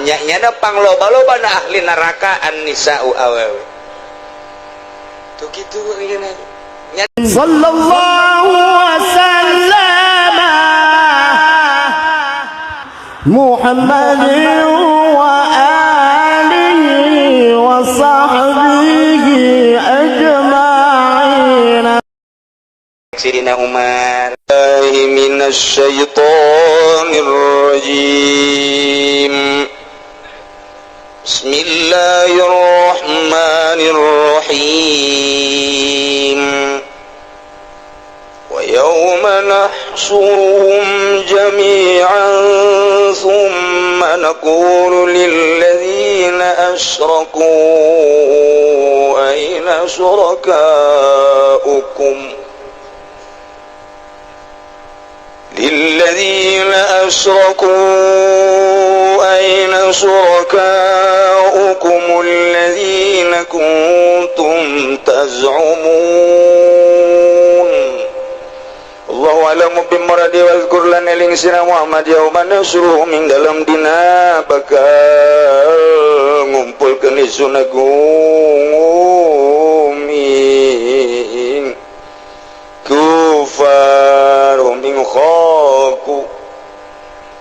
nyana pangloba-loba na ahli neraka an-nisa'u awewe tuh gitu nya sallallahu wasallam Muhammadin wa alihi wa sahbihi ajma'in. Sidina Umar minas syaitanir rajim. Bismillahirrahmanirrahim. Wa yawma nahsyuruhum jami'an thumma naqulu lilladzina asyraku aina syurakaukum للذين أشركوا أين شركاؤكم الذين كنتم تزعمون الله أعلم بمراد واذكر لنا lingsina Muhammad yauma nasruhum ing dalam dina bakal ngumpulkeun isun agung ing kufar ing khaku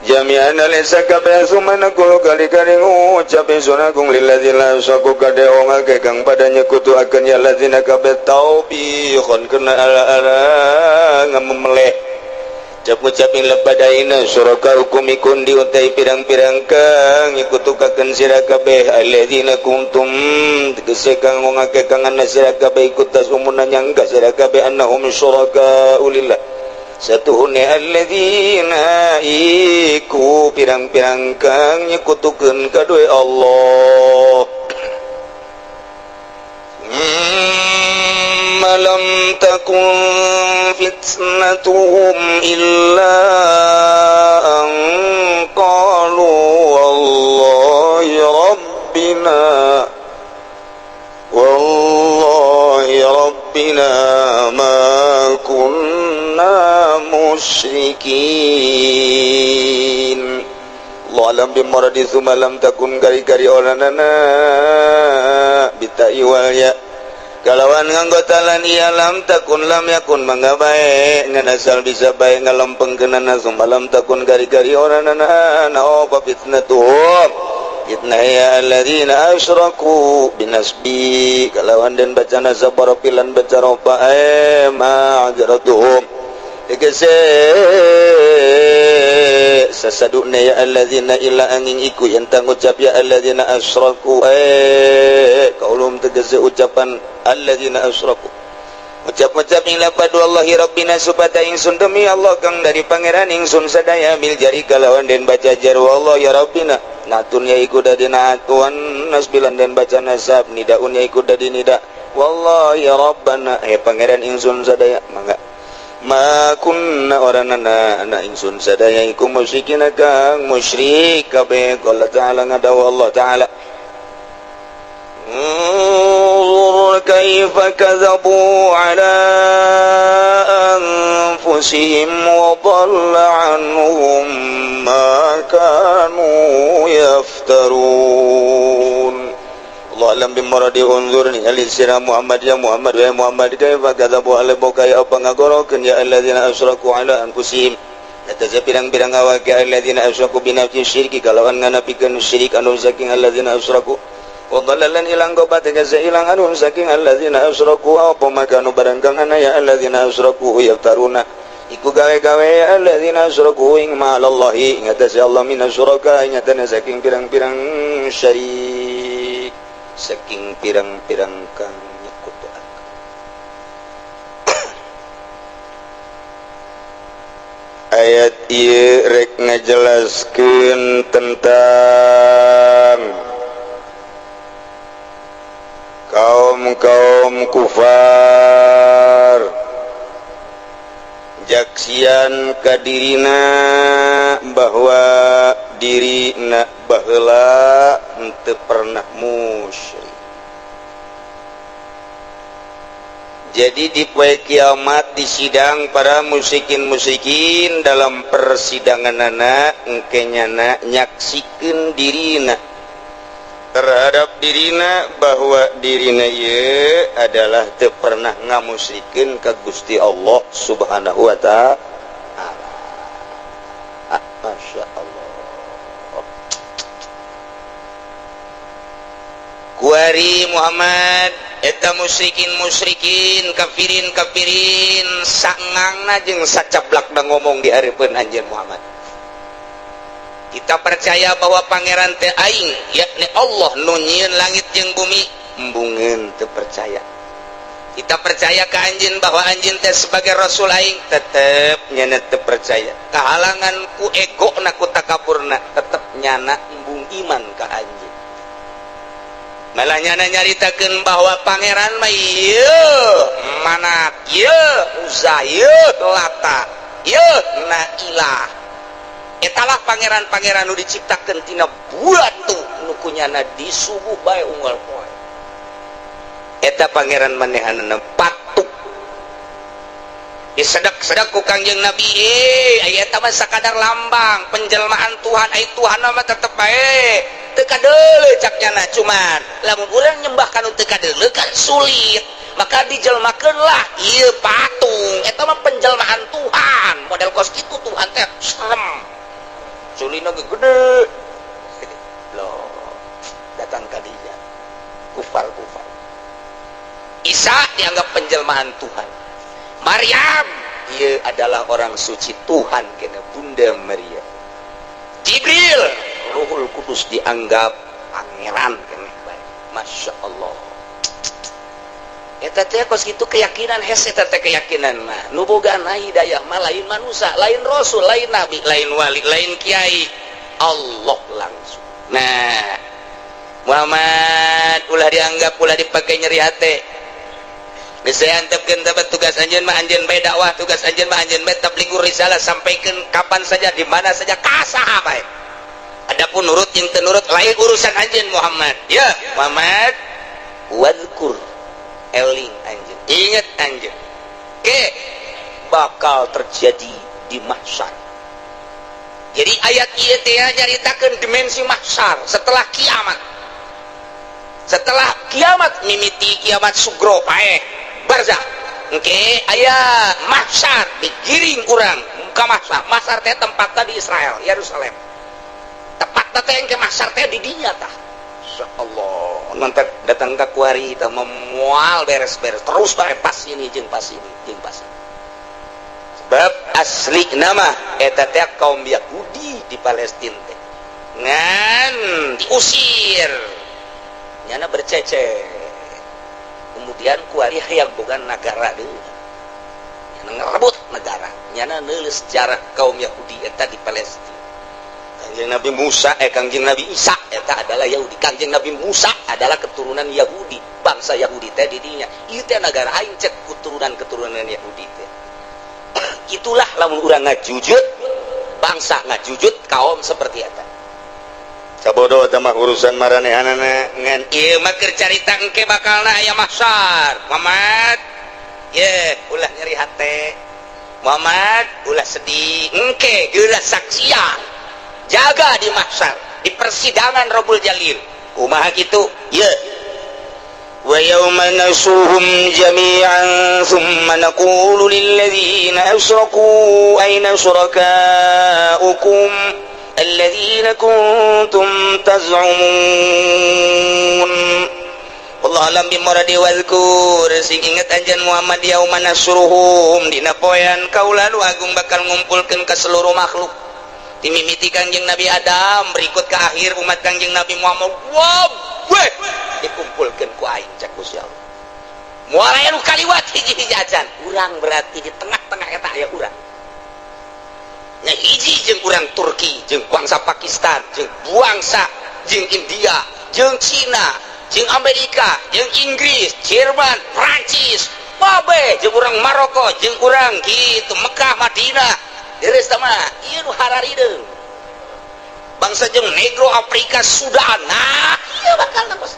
jami'an alisa kabeh sumana kul kali-kali ngucap isun agung lilladzina saku kadeong kang pada nyekutuakeun ya ladzina kabeh taubihon kena ala-ala ngamemeleh cap-ngucapin lebadaina suraka hukum ikun diutai pirang-pirang kang ikutukakeun sira kabeh alladzina kuntum tegese kang ngake kangan sira kabeh ikut tasumuna nyangka sira kabeh annahum suraka ulillah satuhune alladzina iku pirang-pirang kang nyekutukeun kadoe Allah lam takun fitnatuhum illa an qalu wallahi rabbina ma kunna musyrikin. Allah alam bimaradi thumma lam takun kari-kari oranana bitai wal ya kalawan nganggotalan iya lam takun lam yakun mangga bae ngan asal bisa bae ngalompengkeunana sumalam takun gari-gari oranana apa fitnatuhum fitnah ya alladzina asyraku binasbi kalawan dan bacana sabar pilan baca roba ma'ajaratuhum tegese sasaduna ya alladzina illa angin iku yang tangucap ya alladzina asyraku kaulum tegese ucapan alladzina asyraku ucap-ucap ing lapad wallahi rabbina supata ingsun demi Allah kang dari pangeran ingsun sadaya bil jari kalawan den baca jar wallahi rabbina natun ya iku dadi natuan nasbilan den baca nasab nidaun ya iku dadi nida wallahi rabbana pangeran ingsun sadaya mangga ma kunna oranana ana ingsun sadaya iku musyrikin kang musyrik kabeh qala ta'ala ngadawa Allah ta'ala kaifa kadzabu ala anfusihim wa dhalla anhum ma kanu yaftarun. Allah alam bimaradi unzurni alisira Muhammad ya Muhammad wa Muhammad kaifa kadzabu ala bukai apa ngagorokeun ya alladzina asyraku ala anfusihim atase pirang-pirang awak alladzina asyraku binafsi syirki kalawan nganapikeun syirik anu saking alladzina asyraku wa dhallalan ilang gobat tegese ilang anu saking alladzina asyraku apa makanu barangkang ana ya alladzina asyraku yaftaruna iku gawe-gawe ya alladzina asyraku ing ma'alallahi ing atase Allah minasyuraka ing atase saking pirang-pirang syirik saking pirang-pirang kang nyekutuan ayat ieu rek ngajelaskeun tentang kaum kufar jaksian kadirina bahwa dirina baheula henteu pernah musyrik Jadi di poe kiamat di sidang para musikin dalam persidangan anak engkenyana nyaksikeun dirina terhadap dirina bahwa dirina ye adalah teu pernah ngamusikeun ka Gusti Allah Subhanahu wa ta'ala. Masya Allah. Kuari Muhammad eta musyrikin kafirin sangangna jeung sacablakna ngomong di hareupeun anjeun Muhammad. Kita percaya bahwa pangeran teh aing yakni Allah nu nyieun langit jeung bumi, embungeun teu percaya. Kita percaya ka anjeun bahwa anjeun teh sebagai rasul aing, tetep nyana teu percaya. Kahalangan ku egona ku takaburna, tetep nyana embung iman ka anjeun. Malah nyana nyaritakeun bahwa pangeran mah ieu Manat, ieu Uzza, ieu Lata, ieu Nailah. Etalah pangeran-pangeran nu diciptakeun tina batu nu kunyana disubuh bae unggal poe. Eta pangeran manehanna patuk. Disedak-sedak ku Kangjeng Nabi, aya eta mah sakadar lambang penjelmaan Tuhan, ai Tuhan mah tetep bae. Teu kadeuleu caknyana, cuman lamun urang nyembah kanu teu kadeuleu kan sulit. Maka dijelmakeunlah ieu patung, eta mah penjelmaan Tuhan. Model kos kitu Tuhan teh serem. Sulina gede. Loh, datang ka dinya. Kufar. Isa dianggap penjelmaan Tuhan. Maryam, ia adalah orang suci Tuhan kena Bunda Maria. Jibril, Ruhul Kudus dianggap pangeran kena baik. Masya Allah. Eta teh kos kitu keyakinan hese eta teh keyakinan mah. Nu bogana hidayah mah lain manusia, lain rasul, lain nabi, lain wali, lain kiai. Allah langsung. Nah, Muhammad ulah dianggap ulah dipakai nyeri hati. Geus saya antepkeun tugas anjeun mah anjeun bae dakwah, tugas anjeun mah anjeun bae tablighur risalah, sampaikan kapan saja di mana saja ka saha bae. Adapun nurut jeung teu nurut lain urusan anjeun Muhammad. Ya, Muhammad wadkur eling anjeun. Ingat anjeun. Bakal terjadi di mahsyar. Jadi ayat ieu teh nyaritakeun dimensi mahsyar setelah kiamat. Setelah kiamat mimiti kiamat sugro paeh barzakh. Engke aya mahsyar digiring urang ka mahsyar. Mahsyar teh tempatna di Israel, Yerusalem. Tepatna teh engke mahsyar teh di dinya tah. Insyaallah. Mantap datang ka kuari tah moal beres-beres terus bae pas ini jeung pas ini jeung pas ini. Sebab asli nama eta teh kaum Yahudi di Palestina teh. Ngan diusir. Nyana bercecer. Kemudian kuari hayang boga negara deui. Nyana ngarebut negara. Nyana neuleus sejarah kaum Yahudi eta di Palestina. Kangjeng Nabi Musa Kangjeng Nabi Isa eta adalah Yahudi. Kangjeng Nabi Musa adalah keturunan Yahudi. Bangsa Yahudi teh di dinya. Ieu teh negara aing cek keturunan Yahudi teh. Itulah lamun urang ngajujut, bangsa ngajujut kaum seperti eta. Sabodo eta mah urusan maranehanana Ngan ieu mah keur carita engke bakalna aya mahsyar. Muhammad, ye ulah nyeri hate. Muhammad ulah sedih. Engke geula saksian. Jaga di mahsyar, di persidangan Rabbul Jalil. Kumaha kitu? Ye. Wa yauma nasuhum jami'an thumma naqulu lil ladzina asyraku aina syurakaukum alladzina kuntum taz'umun. Allah alam bi muradi wazkur sing inget anjeun Muhammad yauma nasuruhum dina poean kaula nu agung bakal ngumpulkeun ka seluruh makhluk. Dimimiti Kangjeng Nabi Adam berikut ke akhir umat Kangjeng Nabi Muhammad. Wah, dikumpulkan ku aing cek Gusti Allah. Moal aya nu kaliwat hiji-hiji acan. Urang berarti di tengah-tengah eta aya urang. Nya hiji jeung urang Turki, jeung bangsa Pakistan, jeung bangsa jeung India, jeung Cina, jeung Amerika, jeung Inggris, Jerman, Prancis, babe jeung urang Maroko, jeung urang kitu Mekah, Madinah. Deres sama, iya nu hararideung. Bangsa jeung Negro, Afrika, Sudan. Nah, iya bakal nambah.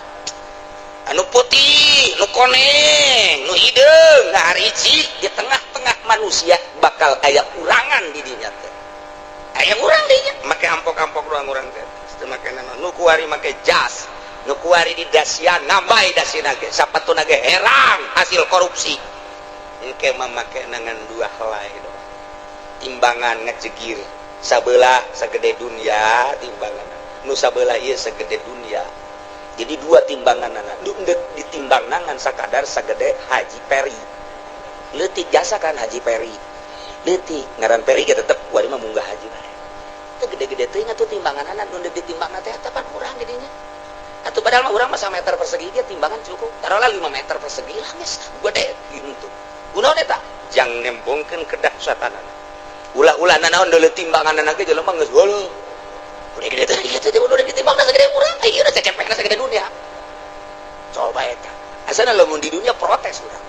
anu putih nu koneng nu hideung ngariji di tengah-tengah manusia bakal aya urangan di dinya teh aya urang di dinya make ampok-ampok doang urang teh teu make nu kuari make jas nu kuari di dasian ngambai dasina ge sapatuna ge herang hasil korupsi engke mah make nangan dua helai doang timbangan ngejegir sabeula sagede dunia timbangan nu sabeula ieu sagede dunia jadi dua timbangan nu ditimbang nangan sakadar sagede Haji Peri leutik jasa kan Haji Peri leutik ngaran Peri ge tetep kuari mah munggah haji bae teu gede-gede teuing atuh timbanganna nu ditimbangna teh eta pan urang gedinya atuh padahal mah urang mah 1 meter persegi dia timbangan cukup taruhlah 5 meter persegi lah geus gede gitu kunaon eta jang nembongkeun kedah satanana ulah-ulana naon deuleu timbanganna ge jelema geus heuleum udah gede teh gitu udah ditimbangna sagede urang ieu udah cecepekna sagede dunia coba eta asana lamun di dunia protes urang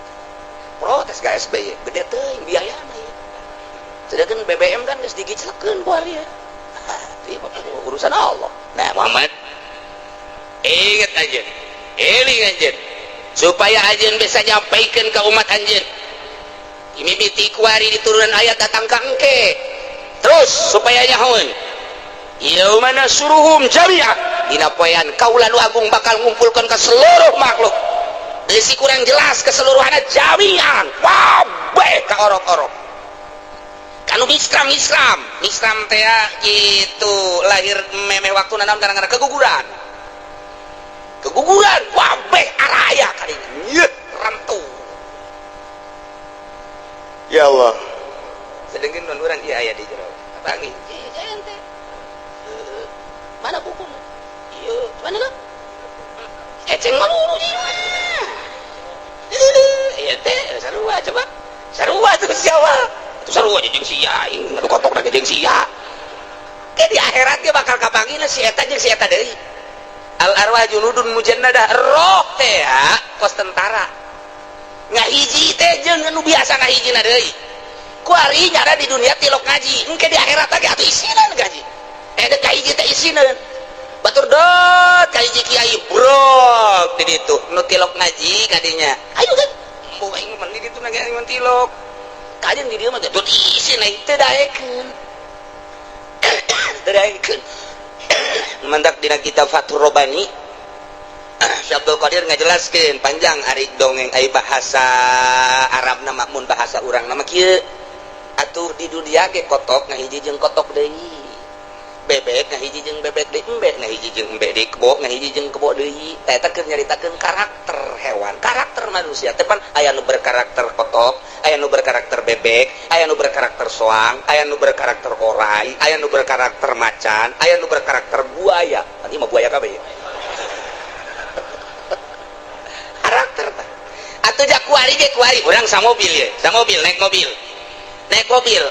protes ka SBY gede teuing biayana ieu sedangkan BBM kan geus digiclekeun ku ari ya urusan Allah nah Muhammad ingat anjeun eling anjeun supaya anjeun bisa nyampaikeun ka umat anjeun mimiti kuari di turunan ayat datang ka engke terus supaya nyahoeun yaumana suruhum jami'ah dina poean kaula nu agung bakal ngumpulkan ke seluruh makhluk desi kurang jelas keseluruhanna jami'an kabeh ka orok-orok kanu Islam teh itu lahir memeh waktu naon kadang-kadang keguguran kabeh araya kadinya nyet rantu Ya Allah sedengkeun mun urang ieu aya di jero panggih ente mana buku iya mana kan eceng maluru iya teh sarua coba sarua tuh siapa itu sarua jeung sia anu kotok lagi jeung sia ke di akhirat dia bakal kapanggina si eta jeung si eta deui al arwah junudun mujannadah roh teh kos tentara ngahiji teh jeung anu biasa ngahijina deui ku ari nyara di dunia tilok ngaji engke di akhirat lagi atuh isinan ngaji ada kahiji teh isineun batur dot kahiji kiai brok di ditu nu tilok ngaji kadinya ayo kan mboga aing mah di ditu nage aing tilok kajen di dieu mah dot isin aing teu daekeun mantak dina kitab Fathur Robani Syekh Abdul Qadir ngajelaskeun panjang ari dongeng ai bahasa Arabna makmun bahasa urang nama kieu atuh di dunia ge kotok ngahiji jeung kotok deui bebek ngahiji jeung bebek deui embek ngahiji jeung embek deui kebo ngahiji jeung kebo deui eta keur nyaritakeun karakter hewan karakter manusia teh pan aya nu berkarakter kotok aya nu berkarakter bebek aya nu berkarakter soang aya nu berkarakter orai aya nu berkarakter macan aya nu berkarakter buaya tadi mah buaya kabeh karakter tah atuh jak kuari ge kuari urang samobil ye samobil naik mobil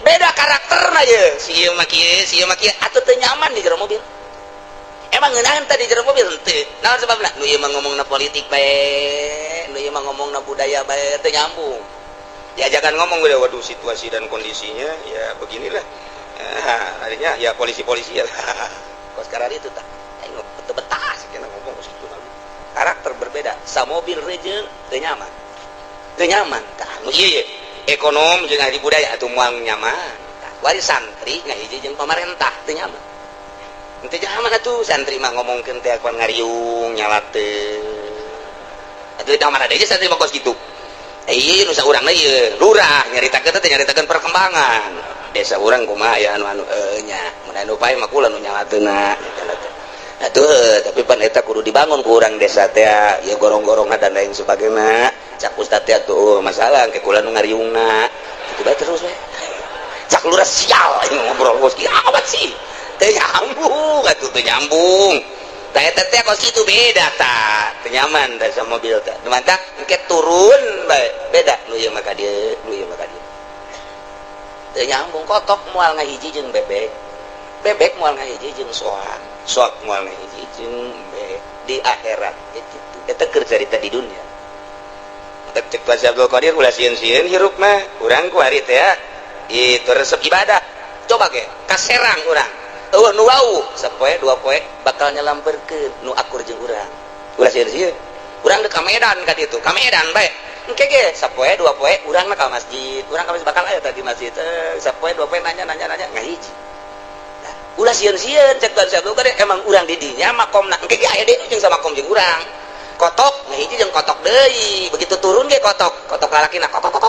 beda karakterna ye si ieu mah kieu atuh teu nyaman di jero mobil emang ngeunaheun tadi jero mobil henteu naon sababna nu ieu mah ngomongna politik bae nu ieu mah ngomongna budaya bae teu nyambung diajakan ngomong udah waduh situasi dan kondisinya ya beginilah akhirnya ya polisi ya kos karari itu tak aing teu betah cenah ngomong kitu karakter berbeda samobil rejeun teu nyaman tah nu ieu ekonom jeung ahli budaya atuh moal nyaman wari santri ngahiji jeung pamarentah teu nyaman teu nyaman atuh santri mah ngomongkeun teh akuan ngariung nyala teu atuh da mana deui santri mah kos kitu ieu nu saurangna ieu lurah nyaritakeun teh nyaritakeun perkembangan desa urang kumaha aya anu nya mun anu pae mah kula nu nyalateuna atuh tapi pan eta kudu dibangun ku urang desa teh ya gorong-gorongna dan lain sebagainya cak ustad teh atuh masalah engke kula nu ngariungna kitu bae terus we cak lurah sial ngobrol bos kieu awat sih teu nyambung atuh teu nyambung tah eta teh kos kitu beda tah teu nyaman da sama mobil teh mantap engke turun bae beda nu ieu mah ka dieu nu ieu mah ka dieu teu nyambung kotok moal ngahiji jeung bebek moal ngahiji jeung soak moal ngahiji jeung di akhirat gitu eta keur carita di dunia cek Pak Abdul Qadir ulah sieun-sieun hirup mah urang ku ari teh itu resep ibadah coba ge kaserang urang eueuh nu wau sapoe dua poe bakal nyalamperkeun nu akur jeung urang ulah sieun-sieun urang dek ka Medan ka ditu ka Medan bae engke ge sapoe dua poe urang mah ka masjid urang ka bakal aya tadi masjid sapoe dua poe nanya ngahiji nah ulah sieun-sieun cek kan saya kade emang urang di dinya makomna engke ge aya deui jeung sama makom jeung urang kotok ngahiji jeung kotok deui begitu turun ge kotok lalakina kokok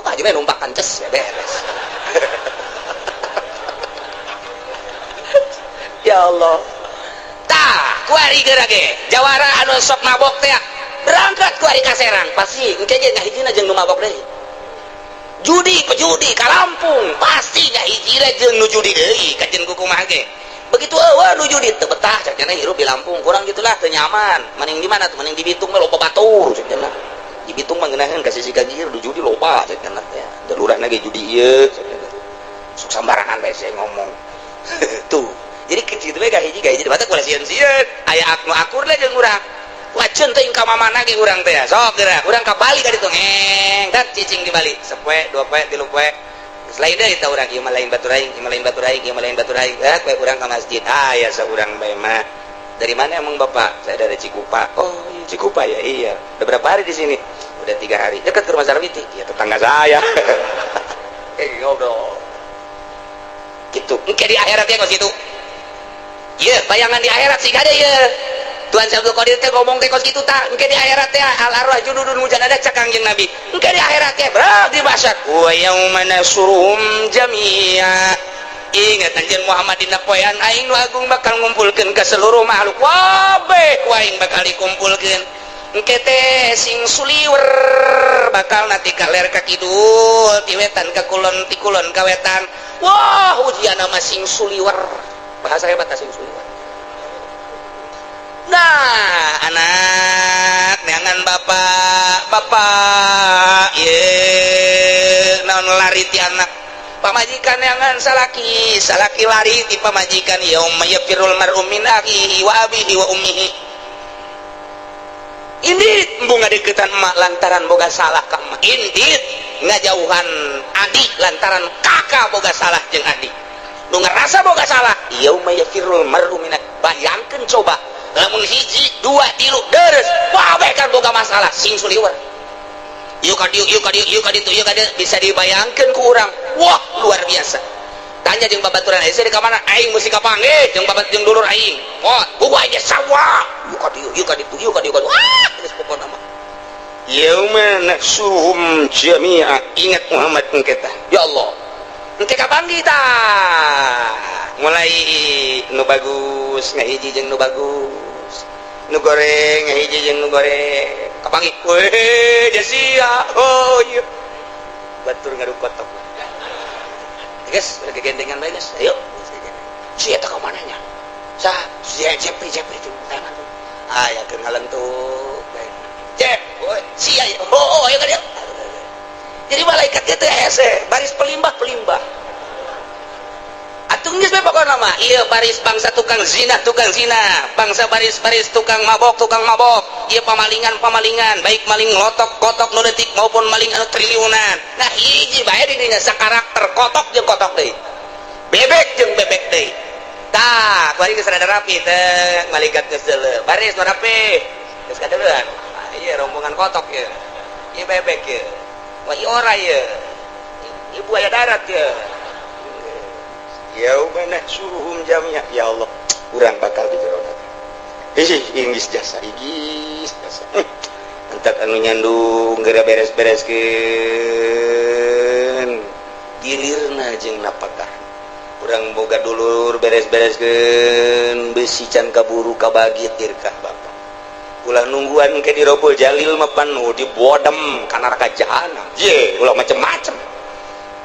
aja we numpakan ces beres ya Allah tah kuari gerage jawara anu sok mabok teh berangkat kuari ka Serang pasti engke ge ngahijina jeung nu mabok deui pejudi ka Lampung pasti ngahijina jeung nu judi deui kajen kumaha ge begitu eueuh nu judi teu betah cenah hirup di Lampung kurang gitulah teu nyaman mending di mana tuh mending di Bitung mah loba batur cenah di Bitung mah ngeunaheun ka sisi kagir nu judi loba cenah teh dalurana ge judi ieu sok sambarangan bae saya ngomong tuh jadi kecil we gahiji batak ulah sieun-sieun aya aknu akur lah jeung urang waceun teh ka mamana ge urang teh sok geura urang ka Bali ka ditu ngeng dat cicing di Bali sapoe dua poe tilu poe selain deui tah urang ieu mah lain batur aing kue urang ka masjid aya saurang bae mah dari mana emang bapak saya dari Cikupa oh Cikupa ya iya udah berapa hari di sini udah 3 hari dekat ke rumah Sarwiti ya tetangga saya ngobrol gitu engke di akhirat ya kos gitu iya bayangan di akhirat sih gade ya Tuhan Abdul Qadir teh ngomong teh kos kitu tah engke di akhirat teh al arwah junudun mujannadah cak Kangjeng Nabi engke di akhirat teh berat dibasak wa yauma nasurum jami'a ingat anjeun Muhammad dina poean aing nu agung bakal ngumpulkeun ka seluruh makhluk wabeh ku aing bakal dikumpulkeun engke teh sing suliwer bakal nanti ka ler ka kidul ti wetan ka kulon ti kulon ka wetan wah ujiana mah sing suliwer bahasa hebat sing suliwer nah anak neangan bapak ye naon lari ti anak pamajikan neangan salaki lari ti pamajikan yauma yafirul mar'u min akhihi wa abihi wa ummihi indit embung ngadeukeutan emak lantaran boga salah ka emak indit ngajauhan adik lantaran kakak boga salah jeung adik nu ngerasa boga salah yauma yafirul mar'u min bayangkeun coba lamun hiji dua tilu deres babeh kan boga masalah sing suliwer ieu ka dieu bisa dibayangkeun ku urang wah luar biasa tanya jeung babaturan aing di ka mana aing mesti kapanggih jeung babat jeung dulur aing oh buah aja sawa ieu ka ditu wah geus pokona mah yauma nahsuruhum jami'a ingat Muhammad engke tah ya Allah engke kapanggih tah mulai nu bagus ngahiji jeung nu bagus nu goreng ngahiji jeung nu goreng kapanggih weh jasia oh iya batur ngadu kotok guys udah kegendengan bae guys ayo si eta ka mananya sah si Jepri itu tangan tuh aya keur ngalentuk Jep si aya oh ayo ka dia jadi malaikat kitu hese baris pelimbah atung geus bae pokona mah ieu baris bangsa tukang zina bangsa baris tukang mabok ieu pamalingan baik maling kotok nu leutik maupun maling anu triliunan nah hiji bae di dinya sakarakter kotok jeung kotok deui bebek jeung bebek deui tah kuari geus rada rapi teh malaikat geus deuleu baris nu rapi geus kadeureun ieu rombongan kotok ieu bebek ieu wah ieu ora ieu ieu buaya darat ieu yauma nahsuruhum jami'a ya Allah urang bakal dijeronan inggis jasa entak anu nyandung geura beres-bereskeun gilirna jeung napakah urang boga dulur beres-bereskeun besi can kaburu kabagi tirkah bapak ulah nungguan ke di Robol Jalil mah panu dibodem ka neraka jahanam ye ulah macem-macem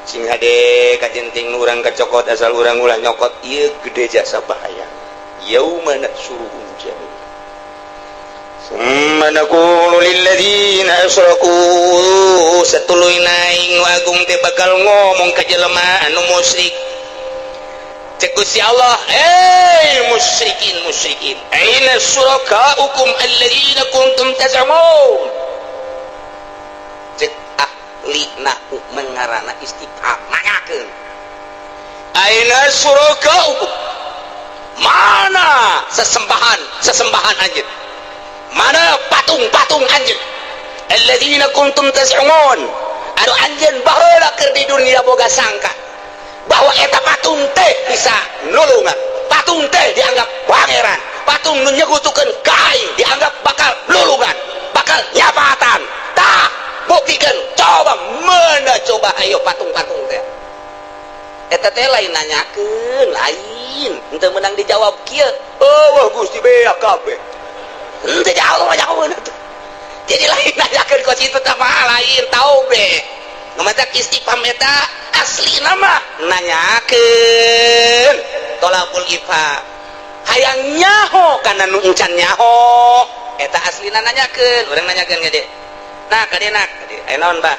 sing hade kajenting urang kacokot asal urang ulah nyokot ieu gede jasa bahaya yauma nahsuruhum jami'a summa naqulu lil ladzina asyraku satuluy naing agung teh bakal ngomong ka jelema anu musyrik cek Gusti Allah musyrikin aina syurakaukum alladzina kuntum taz'umun cek lina mengarana istifham nanyakeun aina syurakaukum mana sesembahan anjeun mana patung-patung anjeun alladzina kuntum taz'umun anu anjeun baheula keur di dunia boga sangka bahwa eta patung teh bisa nulungan, patung teh dianggap pangeran, patung nu nyekutukeun ka aing dianggap bakal nulungan, bakal nyapatan. Tah buktikan, coba mana coba ayo patung-patung teh eta teh lain nanyakeun lain henteu menang dijawab kieu wah Gusti beak kabeh henteu jawab jadi lain nanyakeun ku situ teh mah lain tau be ngamatak istiqam eta asli nama nanyakeun tolakul ifa hayang nyaho kana nu encan nyaho eta aslina nanyakeun urang nanyakeun gede nah kadena kade aya naon bah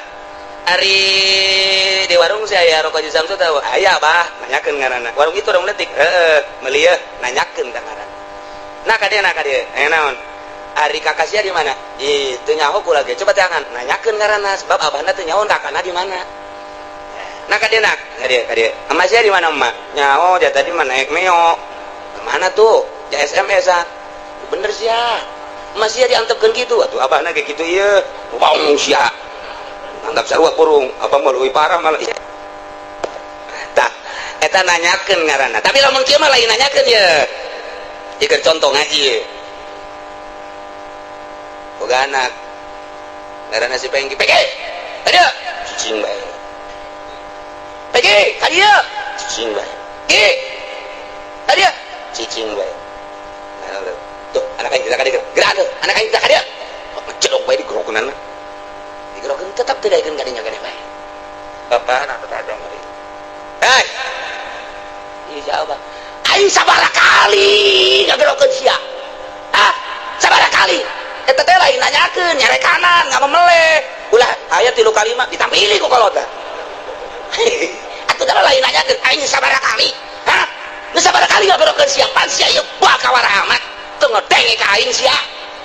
ari di warung saya rokok di Samsu tahu aya bah nanyakeun ngaranna warung itu urang letik meuli nanyakeun ka ngaranna nah kadena kade aya naon ari kakasia di mana itu nyaho kula ge coba tangan nanyakeun ngaranna sebab abahna teu nyaho kakana di mana nah kadena kade amasnya di mana emak nyaho dia tadi mana naik meo mana tuh ja SMS-an bener sia masih diantepkeun kitu atuh abahna ge kitu ieu bong sia anggap sarua kurung apa mah leuwih parah malah tah eta nanyakeun ngaranna tapi lamun kieu mah lain nanyakeun ye jikeun contoh ngaji ye boga anak ngaranna si Pengki Pengki ada cicing bae Pengki ka dieu cicing bae ki ka dieu cicing bae tuh anak aing tidak kadir gerak tuh anak aing tidak kadir ngecedok bae digerokeunana digerokeun tetap teu daekeun kadinya gede bae bapak anak tetadang ari hei ieu jawab aing sabaraha kali ngagerokeun sia sabaraha kali eta teh lain nanyakeun nyare kanan ngamemeleh ulah aya 3 kali mah ditampili ku kolot atuh teh lain nanyakeun aing sabaraha kali nu sabaraha kali ngagerokeun sia pan sia ieu bakawar amat teu ngedenge ka aing sia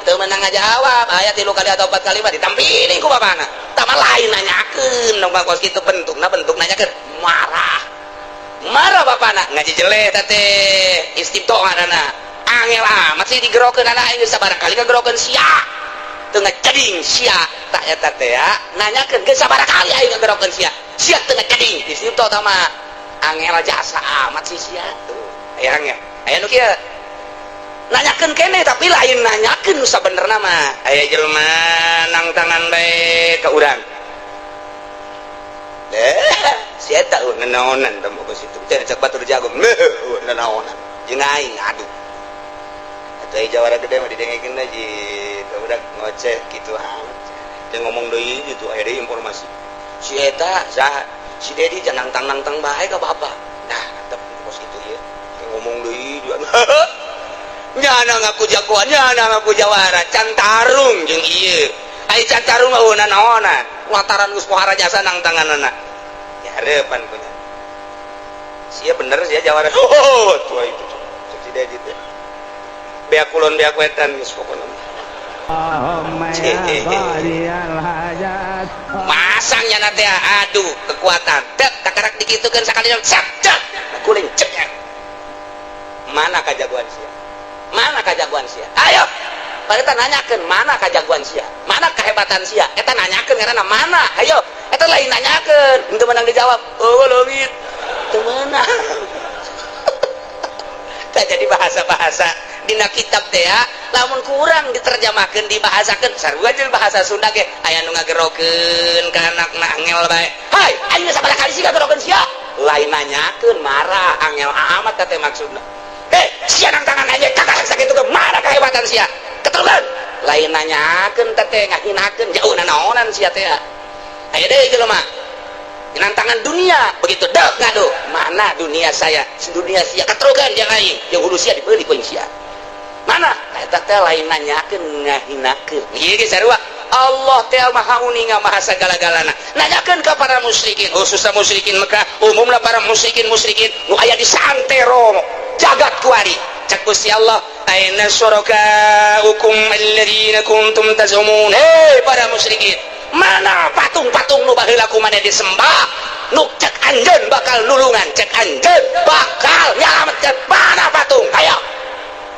teu menang ngajawab aya 3 kali atau 4 kali mah ditampili ku bapana tah mah lain nanyakeun nu mangkos kitu bentukna nanyakeun marah bapana ngaji jeleh teh teh istibto ngaranna angel amat sih digerokeun anak aing sabaraha kali ngagerokeun sia teu ngeceding sia tah eta teh ya nanyakeun geus sabaraha kali aing ngagerokeun sia teu ngeceding istibto tah mah angel jasa amat sih sia tuh aya angel aya nu kieu nanyakeun kene tapi lain nanyakeun nu sabenerna mah aya jelema nang tangan bae ka urang si eta nanaonan teh mah situ cek batur jago nanaonan jeung aing aduh atuh aya jawara gede mah didengekeun da ji budak ngoceh kitu amat teh ngomong deui gitu aya deui informasi si eta saha si Dedi jangan nangtang bae ka bapak nah antep pos kitu ieu ngomong deui juga nyana ngaku jagoan nyana ngaku jawara cantarung jeung ieu ai cantarung mah naonan lantaran geus pohara jasa nang tanganana ya hareupan punya sia bener sia jawara tua itu si Dedi teh beak kulon beak wetan geus pokona masangnya nanti aduh kekuatan dek takarak dikitukan sekali sak cek kuling ceknya mana kajagoan sia ayo kita nanyakan mana kajagoan sia mana kehebatan sia kita nanyakan karena mana ayo kita lain nanyakan untuk menang dijawab leungit itu mana tak jadi bahasa-bahasa dina kitab teh ya lamun kurang diterjemahkeun dibahasakeun sarua jeung bahasa Sunda ge aya nu ngagerokeun ka anakna angel bae hai aing sabaraha kali sih ngagerokeun sia lain nanyakeun marah angel amat teh maksudna sia nang tangan aja kakak sakitu ke mana kehebatan sia keturunan lain nanyakeun teh ngahinakeun jauh naonan sia teh aya deui jelema nang tangan dunia begitu dek ngadu mana dunia saya dunia sia keturunan yang lain yang hulu sia dibeuli ku sia mana eta teh lain nanyakeun ngahinakeun ieu ge sarua Allah teh maha uninga maha sagala-galana nanyakeun ka para musyrikin khususna musyrikin Mekah umumna para musyrikin nu aya di santero jagat kuari cek Gusti Allah aina syurakaukum alladzina kuntum tazumun para musyrikin mana patung-patung nu baheula kumaha disembah nu cek anjeun bakal nulungan cek anjeun bakal nyalametkeun mana patung ayo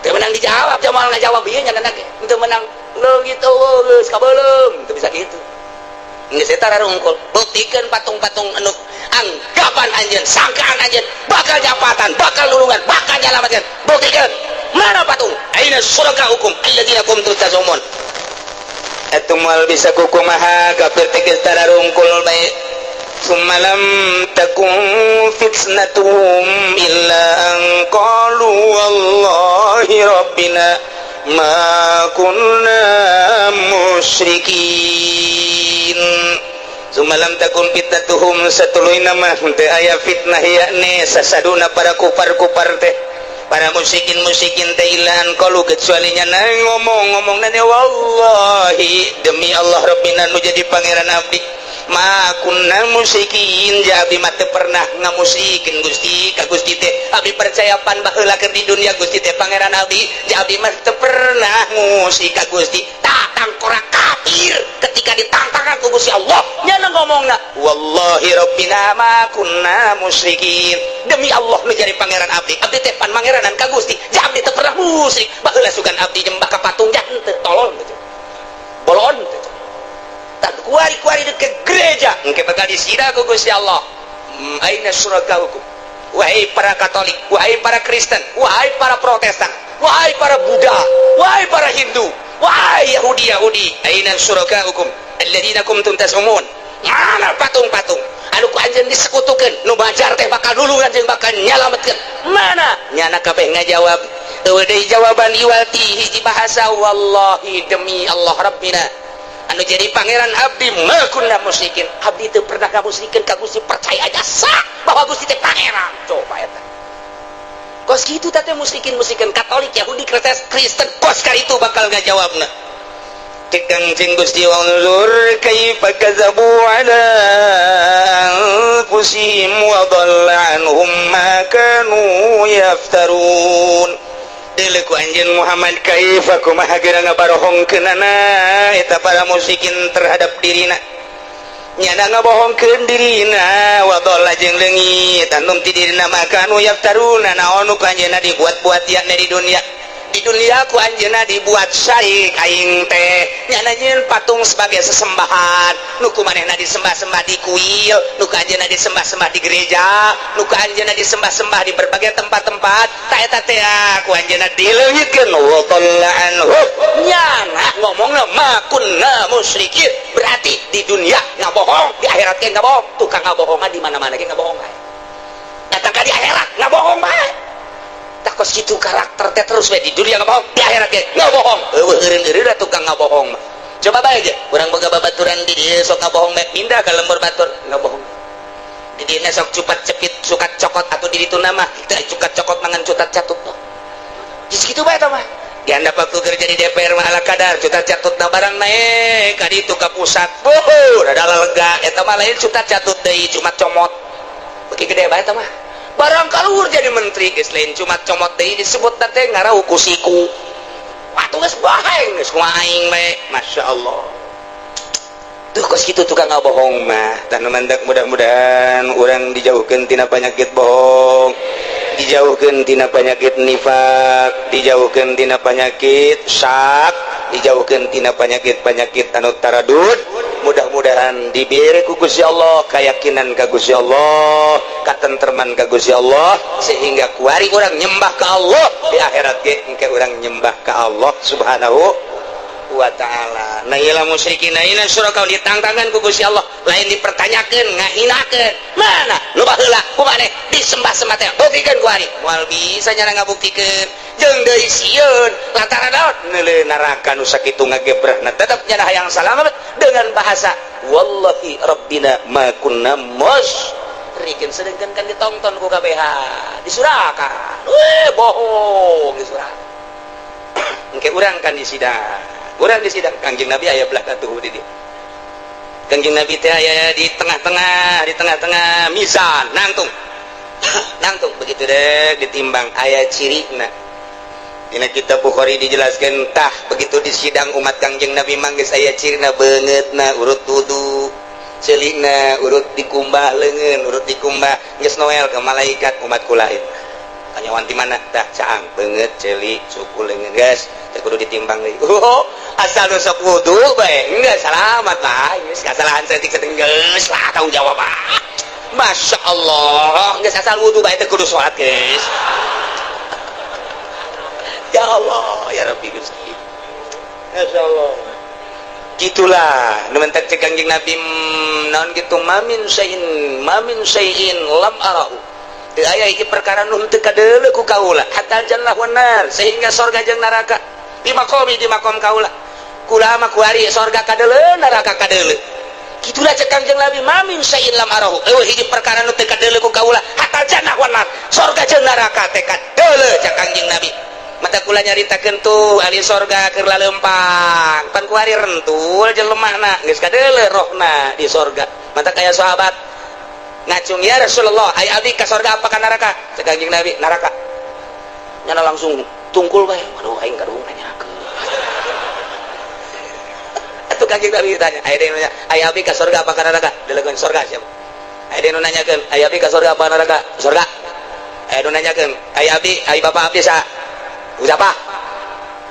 teu menang dijawab jamal ngajawab ieu nya teu menang lo gitu geus kabeulem teu bisa gitu geus eta rarungkul buktikeun patung-patung anu anggapan anjeun sangkaan anjeun bakal jabatan bakal lulungan bakal nyalametkeun buktikeun mana patung aina syurakaukum alladziina kuntum tazumun atuh moal bisa kukumaha kafir teh geus rarungkul bae summalam takun fitnatuhum illa an qalu wallahi rabbina ma kunna musyrikin summalam takun fitnatuhum satuluina mah teu aya fitnah yakni sasaduna para kufar-kufar teh para musyrikin teh illa an qalu kecuali nya ngomong nanya wallahi demi Allah rabbina nu jadi pangeran abdi ma kunna musyrikin ja abdi mah teu pernah ngamusyrikin Gusti ka Gusti teh abdi percaya pan baheula keur di dunia Gusti teh pangeran abdi ja abdi mah teu pernah musyrik ka Gusti tatang kora kafir ketika ditantangkan ku Gusti Allah nya ngomongna wallahi rabbina ma kunna musyrikin demi Allah nu jadi pangeran abdi teh pan mangeranan ka Gusti ja abdi teu pernah musyrik baheula sugan abdi nyembah ka patung ja teu tolol gitu bolon gitu kuari-kuari dekat gereja engke bakal disida ku Gusti Allah aina syurakaukum wahai para Katolik wahai para Kristen wahai para Protestan wahai para Buddha wahai para Hindu wahai Yahudi aina syurakaukum alladziina kuntum tazumun mana patung-patung anu ku anjeun disekutukeun nu bajar teh bakal lulungan jeung bakal nyalametkeun mana nyana kabeh ngajawab teu deui jawaban iwalti hiji bahasa wallahi demi Allah rabbina anu jadi pangeran abdi mah kunna musyrikin abdi teu pernah ngamusyrikin ka Gusti percaya aja sah bahwa Gusti teh pangeran coba eta kos kitu teh musyrikin Katolik Yahudi Kristen kos ka itu bakal ngajawabna kekang jeung Gusti wanzur kaifa kadzabu ala anfusihim wa dhalla anhum ma kanu yaftarun deuleu ku anjeun Muhammad kaifa kumaha geura ngabarohongkeunana eta para musyrikin terhadap dirina nyana ngabohongkeun dirina wa dhalla jeung leungit anu ti dirina makanu yaftaruna naon nu anjeunna dibuat-buat yakna di dunia ku anjeunna dibuat syarik aing teh nyana nyeun patung sebagai sesembahan nu ku manehna disembah-sembah di kuil nu ku anjeunna disembah-sembah di gereja nu ku anjeunna disembah-sembah di berbagai tempat-tempat ta eta teh ku anjeunna dileungitkeun wa dhalla anhu nyana ngomongna ma kunna musyrikin berarti di dunia ngabohong di akhirat ge ngabohong tukang ngabohongan di mana-mana ge ngabohong bae datang ka di akhirat ngabohong bae takos kitu karakter teh terus we di dunia ngabohong di akhirat ge ngabohong eueuh tukang ngabohong mah coba bae aja urang boga babaturan di dieu sok ngabohong bae pindah ka lembur batur ngabohong di dieu sok cupat cepit sukat cokot atuh di ditu mah teu cukat cokot mangan cutat catut tuh geus kitu bae tah mah dihandap waktu kerja di DPR mah ala kadar cutat catutna barang naik ka ditu ka pusat rada lega eta mah lain cutat catut deui cuma comot beuki gede bae tah mah barang kaluhur jadi menteri geus lain cuma comot deui disebut teh ngarau ku siku atuh geus bae geus kumaha aing bae masyaallah tuh kos kitu tukang ngabohong mah tah nu mandak mudah-mudahan urang dijauhkeun tina penyakit bohong dijauhkeun tina penyakit nifak dijauhkeun tina penyakit syak dijauhkeun tina penyakit-penyakit anu taradud mudah-mudahan diberi ku Gusti Allah keyakinan ka Gusti Allah katentreman ka Gusti Allah sehingga kuari urang nyembah ka Allah di akhirat ge engke urang nyembah ka Allah subhanahu wa ta'ala na ilah musyrikin aina syuraka ditantangkan ku Gusti Allah lain dipertanyakeun ngahinakeun mana nu baheula kumaneh disembah-sembah teh buktikeun ku ari moal bisa nyana ngabuktikeun jeung deui sieun lantaran naon neuleuh neraka nu sakitu ngagebrahna tetep nyana hayang salamet dengan bahasa wallahi rabbina ma kunna musyrikin sedengkeun kan ditonton ku KBH disurakan bohong disurakan engke urang kan disidang urang disidang Kangjeng Nabi aya belah katuh di dieu Kangjeng Nabi teh aya di tengah-tengah mizan nangtung begitu deh ditimbang aya cirina dina kitab Bukhari dijelaskan tah begitu disidang umat Kangjeng Nabi mah geus aya cirina beungeutna urut wudu ceulingna urut dikumbah leungeun urut dikumbah geus noel ka malaikat umat kulain tanya wanti mana tah caang banget celi suku leungeun geus teu kudu ditimbang deui asal nu sok wudu bae enggak selamat lah geus kasalahan setik geus lah tanggung jawab Masya Allah geus asal wudu bae teu kudu salat geus ya Allah ya Rabbi Gusti Masya Allah gitulah nu mentak cek Kangjeng Nabi naon kitu mamin syai'in lam arahu teu aya ieu perkara nu teu kadeuleu ku kaula hatta jannah wan nar sehingga surga jeung neraka di makom kaula kula mah kuari surga kadeuleu neraka kadeuleu gitulah cek Kangjeng Nabi mamin syai'in lam arahu eueuh hiji perkara nu teu kadeuleu ku kaula hatta jannah wan nar surga jeung neraka teh kadeuleu cek Kangjeng Nabi mata kula nyaritakeun tuh ahli sorga keur laleumpang pan kuari rentul jelemahna geus kadeuleu rohna di sorga mata kaya sahabat ngacung ya Rasulullah ai abdi ka sorga apa ka neraka cek Kangjeng Nabi neraka nyana langsung tungkul bae waduh aing kadung nanyakeun atuh Kangjeng Nabi tanya aya deui nanya ai abdi ka sorga apa ka neraka delegon sorga siapa aya deui nanyakeun ai abdi ka sorga apa neraka sorga aya nu nanyakeun ai abdi ai bapak abdi sa siapa?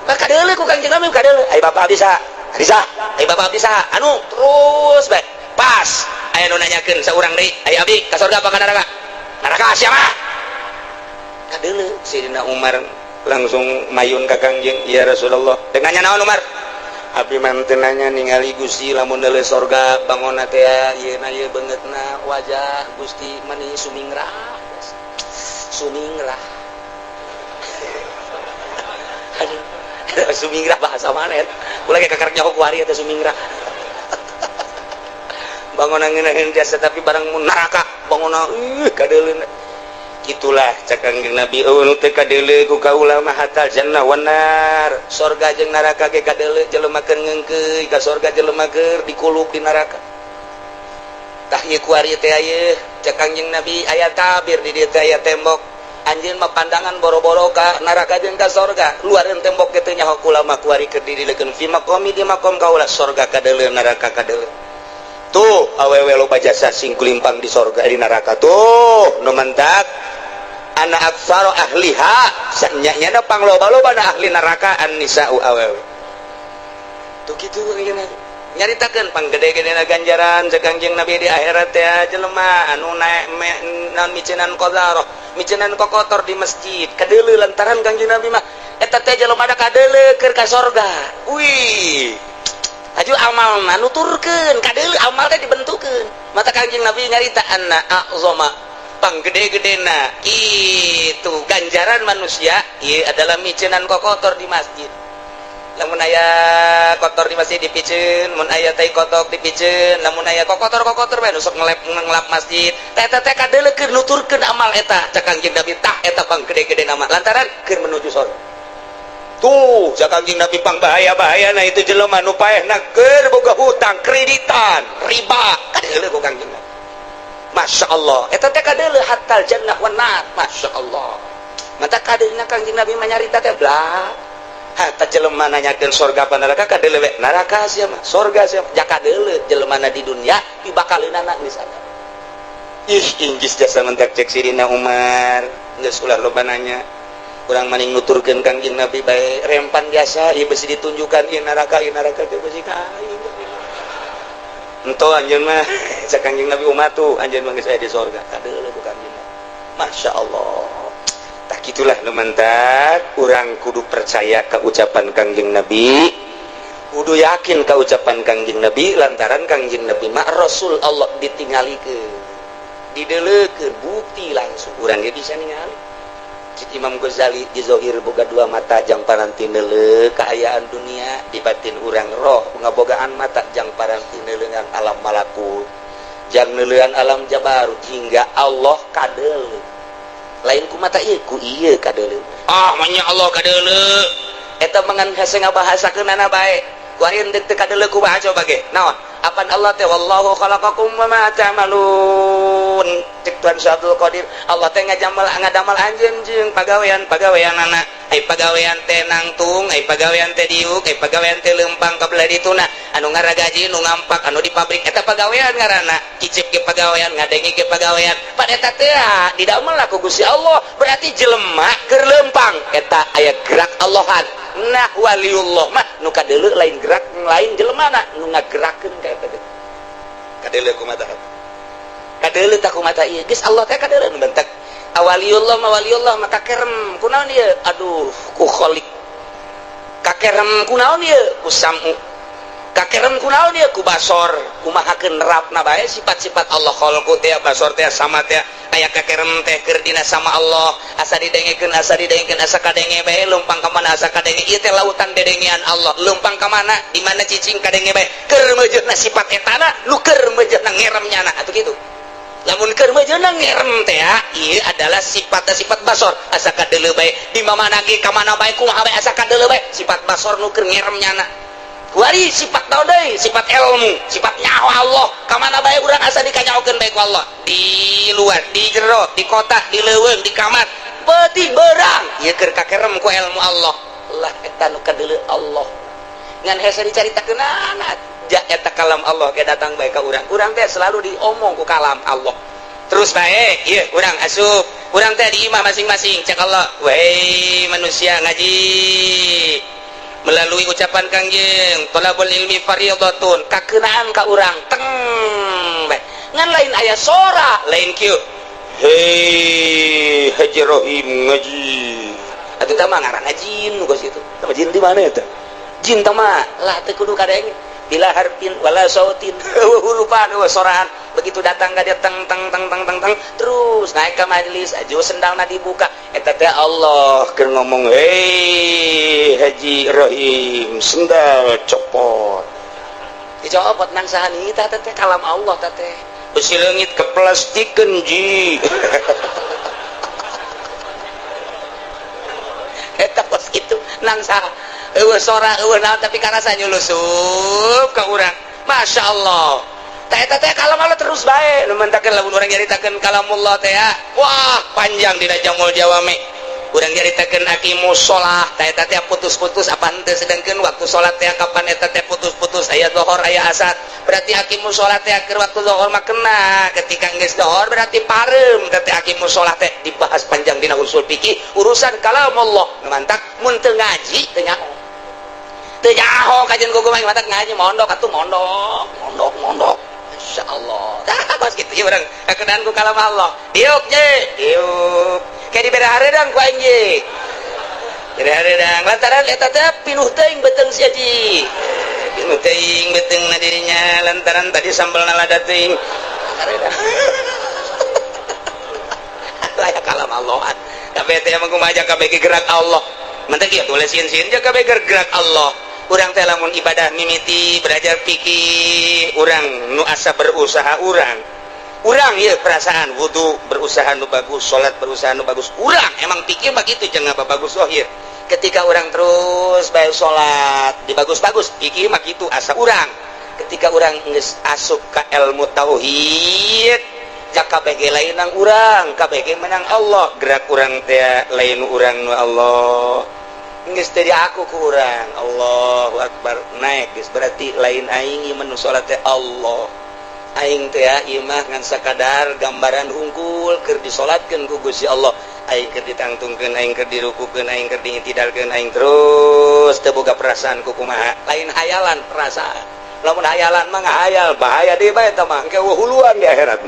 Kadeuleu ku Kangjeng Nabi kadeuleu. Ai bapak abdi saha? Risa. Ai bapak abdi saha? Anu terus bae. Pas. Aya nu nanyakeun saurang deui, ai abdi ka surga apa ka neraka? Neraka siapa? Kadeuleu Sidina Umar langsung mayun ka Kangjeng, ya Rasulullah. Dengan naon Umar? Abdi mah teu nanya ningali Gusti lamun deuleu surga bangonna teh yeuna ye beungeutna wajah Gusti mani sumingrah. Sumingrah. Sumingrah bahasa mana ya? Kula ge kakar nyaho kuari eta sumingrah. Bangunan ngeunaheun jasa tapi barang mun neraka bangunan kadeuleu. Kitulah cak Kangjeng Nabi eueuh teu kadeuleu ku kaula mah hatal jannah wan nar. Surga jeung neraka ge kadeuleu jelema keur ngeungkeuy ka surga jelema keur dikuluk di neraka. Tah ieu kuari teh aya cak Kangjeng Nabi aya tabir di dieu teh aya tembok. Anjeun mah pandangan boro-boro ka neraka jeung ka surga luareun tembok kitu nyaho kula mah kuari keur didilekeun fi maqami di makom kaula surga kadeuleu neraka kadeuleu tuh awewe loba jasa sing kulimpang di surga di neraka tuh nu mentak ana aktsara ahliha sanyana pangloba-loba ahli neraka an-nisa'u awewe tuh kitu nyaritakeun panggede-gedena ganjaran cek Kangjeng Nabi di akhirat teh jelema anu naon micenan qadarah micenan kokotor di masjid kadeuleu lantaran Kangjeng Nabi mah eta teh jelema da kadeuleu keur ka surga wih aju amalna nuturkeun kadeuleu amal teh dibentukeun mata Kangjeng Nabi nyarita anna a'zama panggede-gedena itu ganjaran manusia ieu adalah micenan kokotor di masjid lamun aya kotor di masjid dipiceun mun aya tai kotok dipiceun lamun aya kokotor-kokotor bae sok ngelap masjid teh kadeuleu keur nuturkeun amal eta cak Kangjeng Nabi tah eta pang gede-gede nama lantaran keur menuju surga tuh cak Kangjeng Nabi pang bahaya-bahayana itu jelema nu paehna keur boga hutang kreditan riba kadeuleu ku Kangjeng Nabi Masya Allah eta teh kadeuleu hatal jannah wan nar Masya Allah mata kadeulina Kangjeng Nabi manyarita teh blah hatta jelema nanyakeun surga apa neraka kadeuleu we neraka sia mah surga sia ja kadeuleu jelemana di dunya dibakaleunana geus ada ih inggis jasa mentak cek Sidina Umar geus ulah loba nanya urang maning nuturkeun Kangjeng Nabi bae rempan biasa ieu bisi ditunjukkan ieu neraka teh bisi ka ento anjeun mah cek Kangjeng Nabi umat tuh anjeun mah geus aya di surga kadeuleu ku Kangjeng Nabi Masya Allah tak gitulah lumantak urang kudu percaya ke ucapan Kangjeng Nabi kudu yakin ke ucapan Kangjeng Nabi lantaran Kangjeng Nabi mah Rasul Allah ditinggalikeun dideleukeun bukti langsung urang ge bisa ningali cik Imam Ghazali di zahir boga dua mata jang paranti neuleuh kaayaan dunia di batin urang roh ngabogaan mata jang paranti neuleuhan alam malakut jang neuleuhan alam jabarut hingga Allah kadeuleu lain ku mata ieu ku ieu kadeuleu manya Allah kadeuleu eta mangan hese ngabahasakeunana bae ku ari endek teu kadeuleu ku baca coba ge naon Apaan Allah teh wallahu khalaqakum wa ma ta'malun. Cek Tuhan Abdul Qadir Allah teh ngadamal anjeun jeung pagawean anak ai pagawean teh nangtung ai pagawean teh diuk ai pagawean teh leumpang ka belah dituna anu ngaragaji nu ngampak anu di pabrik eta pagawean ngaranna cicip ge pagawean ngadengi ge pagawean pan eta teh didamel ku Gusti Allah berarti jelema keur leumpang eta aya gerak Allahan. Nah waliullah mah nu kadeuleu lain gerak lain jelemana nu ngagerakeun ka eta kadeuleu kumaha kadeuleu tak kumaha ieu geus Allah teh kadeuleu nu bentek awaliullah mah kakerem kunaon ieu aduh ku khaliq kakerem kunaon ieu ku sam'u kakerem kunaon ieu ku basor kumahakeun nerapna bae sifat-sifat Allah khalqu teh basor teh sama teh aya kakerem teh keur dina sama Allah asa didengekeun asa kadenge bae leumpang ka mana asa kadenge ieu teh lautan dedengean Allah leumpang ka mana di mana cicing kadenge bae keur meujeuhna sifat etana nu keur meujeuhna ngeremnyana atuh kitu lamun keur meujeuhna ngerem teh ieu adalah sifat basor asa kadeuleu bae di mana ge ka mana bae kumaha bae asa kadeuleu bae sifat basor nu keur ngeremnyana kuari sifat naon deui sifat ilmu sifat nyaho Allah ka mana bae urang asa dikanyaokeun bae ku Allah di luar di jero di kota di leuweung di kamar peuting beurang ieu keur kakerem ku ilmu Allah lah eta nu kadeuleu Allah ngan hese dicaritakeunana ja eta kalam Allah ge datang bae ka urang teh selalu diomong ku kalam Allah terus bae ieu urang asup urang teh di imah masing-masing cek Allah wahai manusia ngaji melalui ucapan kangjeng thalabul ilmi fardhatun kakeunaan ka urang teng bae ngan lain aya sora lain kieu hei Haji Rohim ngaji atuh teh mah ngaranna jin nu geus kitu tah jin di mana eta jin teh mah lah teu kudu kadenge bila harfin wala sautin lupa soraan begitu datang ka dia teng terus naik ke majelis aja sendalna dibuka eta teh Allah keur ngomong hei Haji Rohim sendal copot dicopot nang saha nih teh kalam Allah teh besi leungit keplastikeun ji eta pos kitu nang saha eueuh sora eueuh naon tapi karasa nyulusup ka urang Masya Allah eta teh kalam Allah terus bae nu mentakeun lamun urang nyaritakeun kalamullah teh wah panjang dina jamul jawami urang nyaritakeun aqimus shalah eta teh putus-putus apa henteu sedengkeun waktu salat teh kapan eta teh putus-putus aya zuhur aya asar berarti aqimus shalah teh keur waktu zuhur mah kena ketika geus zuhur berarti pareum teh aqimus shalah teh dibahas panjang dina usul fikih urusan kalamullah mantak mun teu ngaji teu nyaho teu nyaho kajian gugum mah mantak ngaji mondok atuh mondok Masya Allah dah pas gitu ya orang kekenaan ku kalam Allah diuk je diuk kayak diberi haredang ku aing je beri haredang lantaran eta teh pinuh teuing beteung si Haji pinuh teuing beteung na dirinya lantaran tadi sambal nalada teuing haredang aya kalam Allah tapi teh mah kumaha aja kabeh gerak Allah mentek ieu tulis sieun-sieun aja kabeh gerak Allah urang teh lamun ibadah mimiti belajar fikih urang nu asa berusaha urang ieu perasaan wudu berusaha nu bagus salat berusaha nu bagus urang emang pikir begitu jangan apa bagus zahir ketika urang terus bae salat dibagus-bagus pikir mah kitu asa urang ketika urang geus asup ka ilmu tauhid jak kabeh ge lain nang urang kabeh ge menang Allah gerak urang teh lain urang nu Allah geus teh aku ku urang Allahu Akbar naik geus berarti lain aing ieu menu salat teh Allah aing teh ieu mah ngan sakadar gambaran hungkul keur disolatkeun ku Gusti Allah aing keur ditangtungkeun aing keur dirukukeun aing keur diintidalkeun aing terus teu boga perasaan ku kumaha lain hayalan perasaan lamun hayalan mah ngahayal bahaya deui bae eta mah engke huluan di akhirat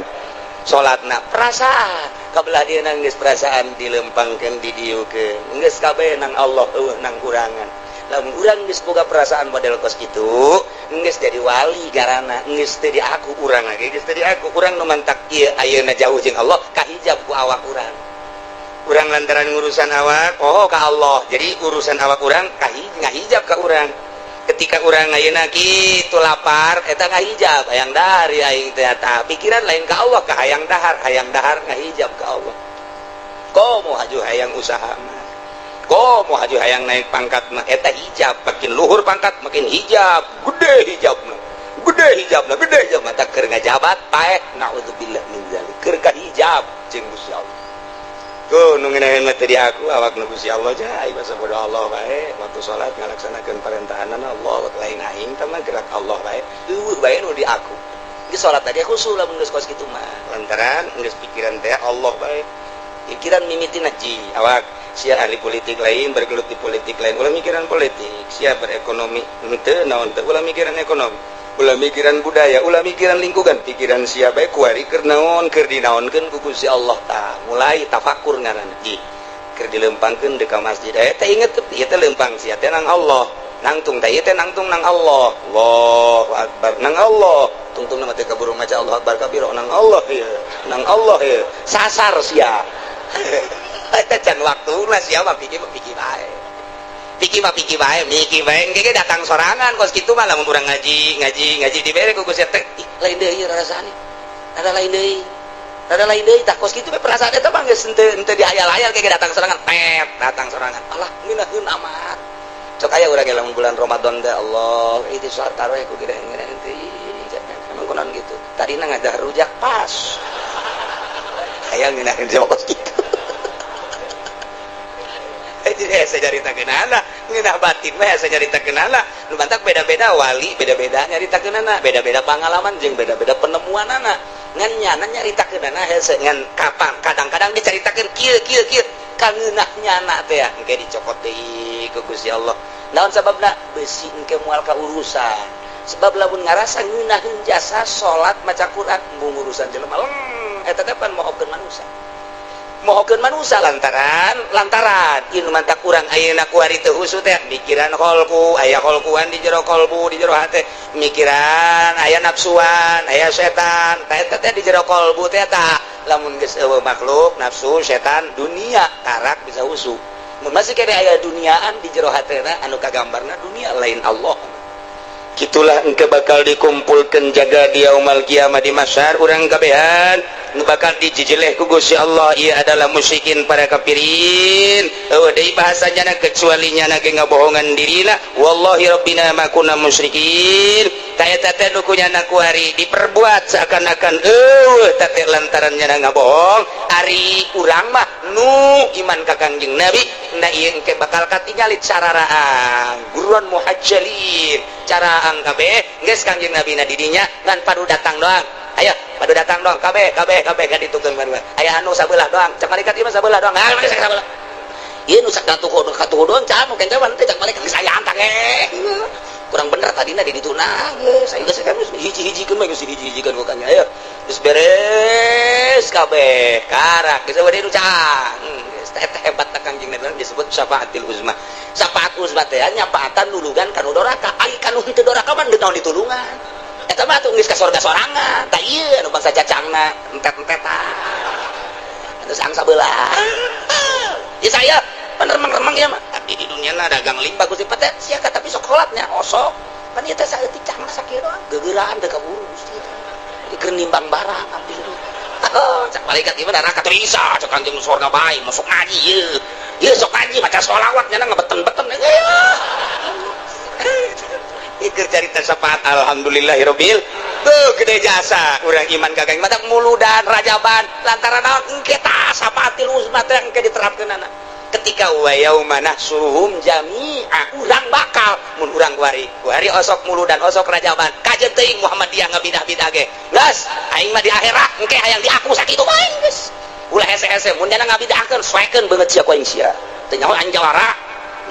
salatna perasaan kabelah dia nang geus perasaan dilempangkeun didieukeun geus kabeh nang Allah eueuh nang kurangan lamun urang geus boga perasaan model kos kitu geus jadi wali garana geus teu di aku urang lagi geus teu di aku urang nu mantak ieu ayeuna jauh jeung Allah kahijab ku awak urang lantaran urusan awak ka Allah jadi urusan awak urang ngahijab ka urang ketika urang ayeuna kitu lapar eta ngahijab hayang dahar aing teh tah pikiran lain ka Allah ka hayang dahar ngahijab ka Allah komo haju hayang usaha mah komo haju hayang naik pangkat mah eta hijab makin luhur pangkat makin hijab gede hijabna gede hijabna tak keur ngajabat paek naudzubillah min zalik keur ka hijab jeung Gusti Allah ku nu ngeunaheun mah teh di aku awak nu Gusti Allah jai basa bodo Allah bae waktu salat ngalaksanakeun parentahanna Allah lain aing teh mah gerak Allah bae eueuh bae nu di aku geus salat tadi aku usul lamun geus kos kitu mah lantaran geus pikiran teh Allah bae pikiran mimiti naji awak sia ahli politik lain bergelut di politik lain ulah mikiran politik sia berekonomi henteu naon teh ulah mikiran ekonomi ulah mikiran budaya ulah mikiran lingkungan pikiran sia bae kuari keur naon keur dinaonkeun ku Gusti Allah tah mulai tafakur ngaranna ji keur dilempangkeun deuk ka masjid aya teh inget ieu teh lempang sia teh nang Allah nangtung teh ieu teh nangtung nang Allah Allahu akbar nang Allah tungtung nama teh kaburu maca Allahu akbar kabiro nang Allah ieu nang Allah ieu sasar sia eta can waktuna sia mah pikir bae pikir bae engke datang sorangan kos kitu mah lamun urang ngaji dibere ku Gusti teh lain deui rasane ada lain deui tah kos kitu perasaan eta mah geus henteu dihayal-hayal ge datang sorangan datang sorangan Allah ngeunaheun amat sok aya urang lamun bulan Ramadan teh Allah itu salat tarawih ku gede-gede teh emang kunaon gitu tadina ngajar rujak pas aya ngeunaheun sama kos kitu jadi saya ceritakeunana ngeunah batin mah saya ceritakeunana nu bantak beda-beda wali beda-beda nyaritakeunana beda-beda pengalaman jeung beda-beda penemuanana ngan nyana nyaritakeunana hese ngan kapan kadang-kadang dicaritakeun kieu ka ngeunah nyana teh engke dicokot deui ku Gusti Allah naon sababna beusi engke moal ka urusan sebab lamun ngarasa ngeunaheun jasa salat maca Quran embung urusan jelema eta teh pan mohokeun manusia lantaran ieu mantak urang ayeuna ku ari teu husu teh mikiran qalbu aya qalbuan di jero qalbu di jero hate mikiran aya nafsuan aya setan eta teh di jero qalbu teh tah lamun geus eueuh makhluk nafsu setan dunia karak bisa husu mun masih kene aya duniaan di jero hatena anu kagambarna dunia lain Allah kitulah engke bakal dikumpulkeun jaga di yaumul kiamah di masyar urang kabehan nu bakal dijejeleh ku Gusti Allah ieu adalah musyrikin para kafirin eueuh deui bahasanya kecuali nyana ge ngabohongan dirina wallahi rabbina ma kunna musyrikin ta eta teh nu kunyana ku ari diperbuat seakan-akan eueuh ta teh lantaran nyana ngabohong ari urang mah nu iman ka Kangjeng Nabi na ieu engke bakal katingali cararaan guruan muhajjalin cara angkabe geus Kangjeng Nabi na didinya ngan padu datang doang ayo padu datang doang kabeh kan ditukeun bareng aya anu sabelah doang cak malaikat ieu mah sabelah doang mana sabelah ieu nu sak katuh doang can mungkin jaman teh cak malaikat saya antang kurang bener tadina di dituna geus saya geus kan hiji-hijikeun mah geus hiji-hijikeun ku kanya ayo geus beres kabeh karak geus we nu cang geus eta hebat Kangjeng Nabi disebut syafaatil uzma syafaat uzma teh nyapaatan nulugan kanu doraka ai kanu henteu doraka mah geus naon ditulungan eta mah tuh geus ka sorga sorangan tah ieu anu bangsa cacangna entet-entetan terus ang sabelah ieu saya remang-remang ya mah tapi di dunia na dagang limbah Gusti teh sia tapi sok salatnya osok kan ieu teh saeutik cangna sakieu doang gegeuraan teh kaburu Gusti di keur nimbang barang abdi cak malaikat ieu neraka teu bisa cak Kangjeng sorga bae masuk ngaji ieu sok ngaji maca sholawat nya ngebeten-beten ikir carita syafaat alhamdulillahirabbil gede jasa urang iman gagang mata muludan rajaban lantaran naon engke tah syafaatil uzma teh engke diterapkeunana ketika wa yauma nahsuruhum jami'a urang bakal mun urang kuari osok muludan osok rajaban kajeun teuing Muhammadiyah ngabidah-bidah ge geus aing mah di akhirat engke hayang diaku sakitu bae geus ulah hese-hese mun dana ngabidahkeun suekeun beungeut sia ku aing sia teu nyaho aing jawara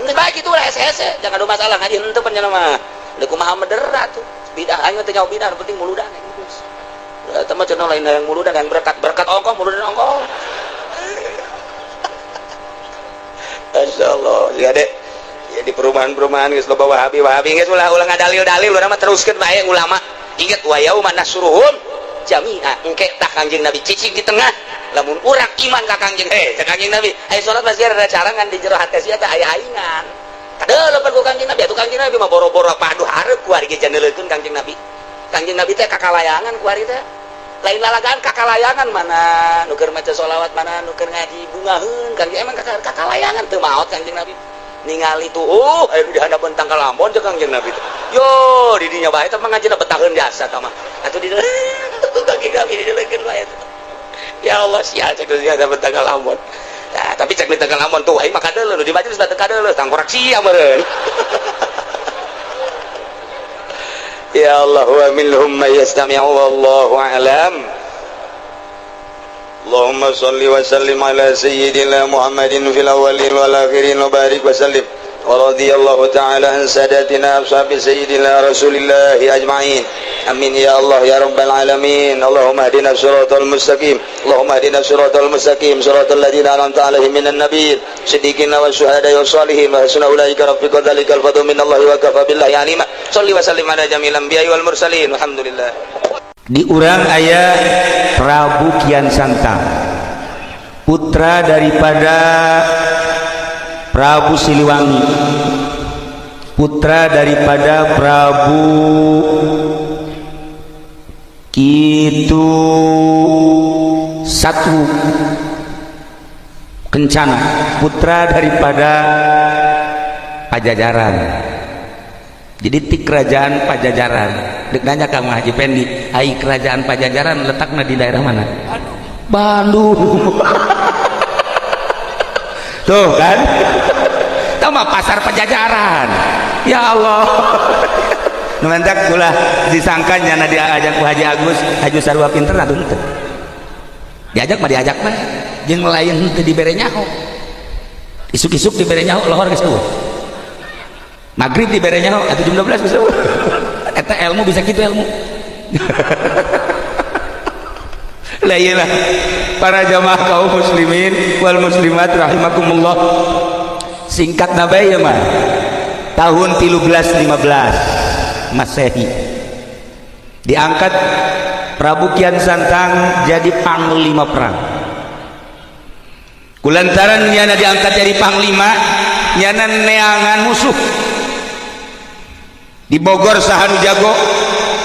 geus bae kitu ulah hese-hese jangan ada masalah ngaji henteu pan cenah mah da kumaha mederat tuh bidah aing teh nyaho bidah penting muludan geus eta mah cenah lain hayang muludan yang berkat ongkoh muludan ongkoh Masyaallah ya dek ya di perumahan-perumahan geus loba wahabi geus ulah ngadalil-dalil urang mah teruskeun bae ulama inget wa yauma nasuruhum jami'a engke tah Kangjeng Nabi cicing di tengah lamun urang iman ka Kangjeng cak Kangjeng Nabi aya salat masih ada carangan di jero hate sia teh aya haingan kadeuleupkeun ku Kangjeng Nabi atuh Kangjeng Nabi mah boro-boro paduh hareup ku ari ge janeulekeun Kangjeng Nabi teh kakalayangan ku ari teh lain lalagaan kakalayangan mana nuker maca sholawat mana nuker ngaji bungaheun Kangjeng emang kakalayangan teu maot Kangjeng Nabi ningali tuh ayo di hadapan tanggal Ambon jeung Kangjeng Nabi teh yo di dinya bae teh mangajina betaheun jasa tah mah atuh di kaki dilekeun bae ya Allah sia cek di hadapan tanggal Ambon nah tapi cek di tanggal Ambon tuh ai mah kadeuleuh nu di majelis teh kadeuleuh tangkorak sia meureun ya Allah wa minhum may yastami'u wallahu a'lam Allahumma salli wa sallim ala sayyidina Muhammadin fil awwalin wal akhirin wa barik wa sallim wa radiyallahu ta'ala an sadatina ashabi sayyidina Rasulillah ajma'in amin ya Allah ya rabbal alamin Allahumma hdina siratal mustaqim Allahumma hdina siratal mustaqim siratal ladzina an'amta 'alaihim minan nabiyyin siddiqin wa syuhada'i was salihin wa hasuna ulaika rafiqa dzalikal fadlu minallahi wa kafa billahi alima salli wa sallim ala jamil anbiya'i wal mursalin alhamdulillah. Di urang aya Prabu Kian Santang, putra daripada Prabu Siliwangi, putra daripada Prabu Kitu Satu Kencana, putra daripada Pajajaran. Jadi ti kerajaan Pajajaran dek nanya Kang Haji Pendi ai kerajaan Pajajaran letaknya di daerah mana? Bandung. Tuh kan itu mah pasar Pajajaran ya Allah numantak ulah disangkan nyana diajak ku Haji Agus Haji Sarua pinter atuh teu diajak mah diajak mah jeung lain teu dibere nyaho isuk-isuk dibere nyaho lohor geus eueuh maghrib dibere nyaho atuh jam 12 geus eueuh eta ilmu bisa gitu ilmu lah iyalah para jamaah kaum muslimin wal muslimat rahimakumullah singkat nabai ya mah tahun 1315 Masehi diangkat Prabu Kian Santang jadi panglima perang kulantaran nyana diangkat jadi panglima nyana neangan musuh di Bogor sahanu jago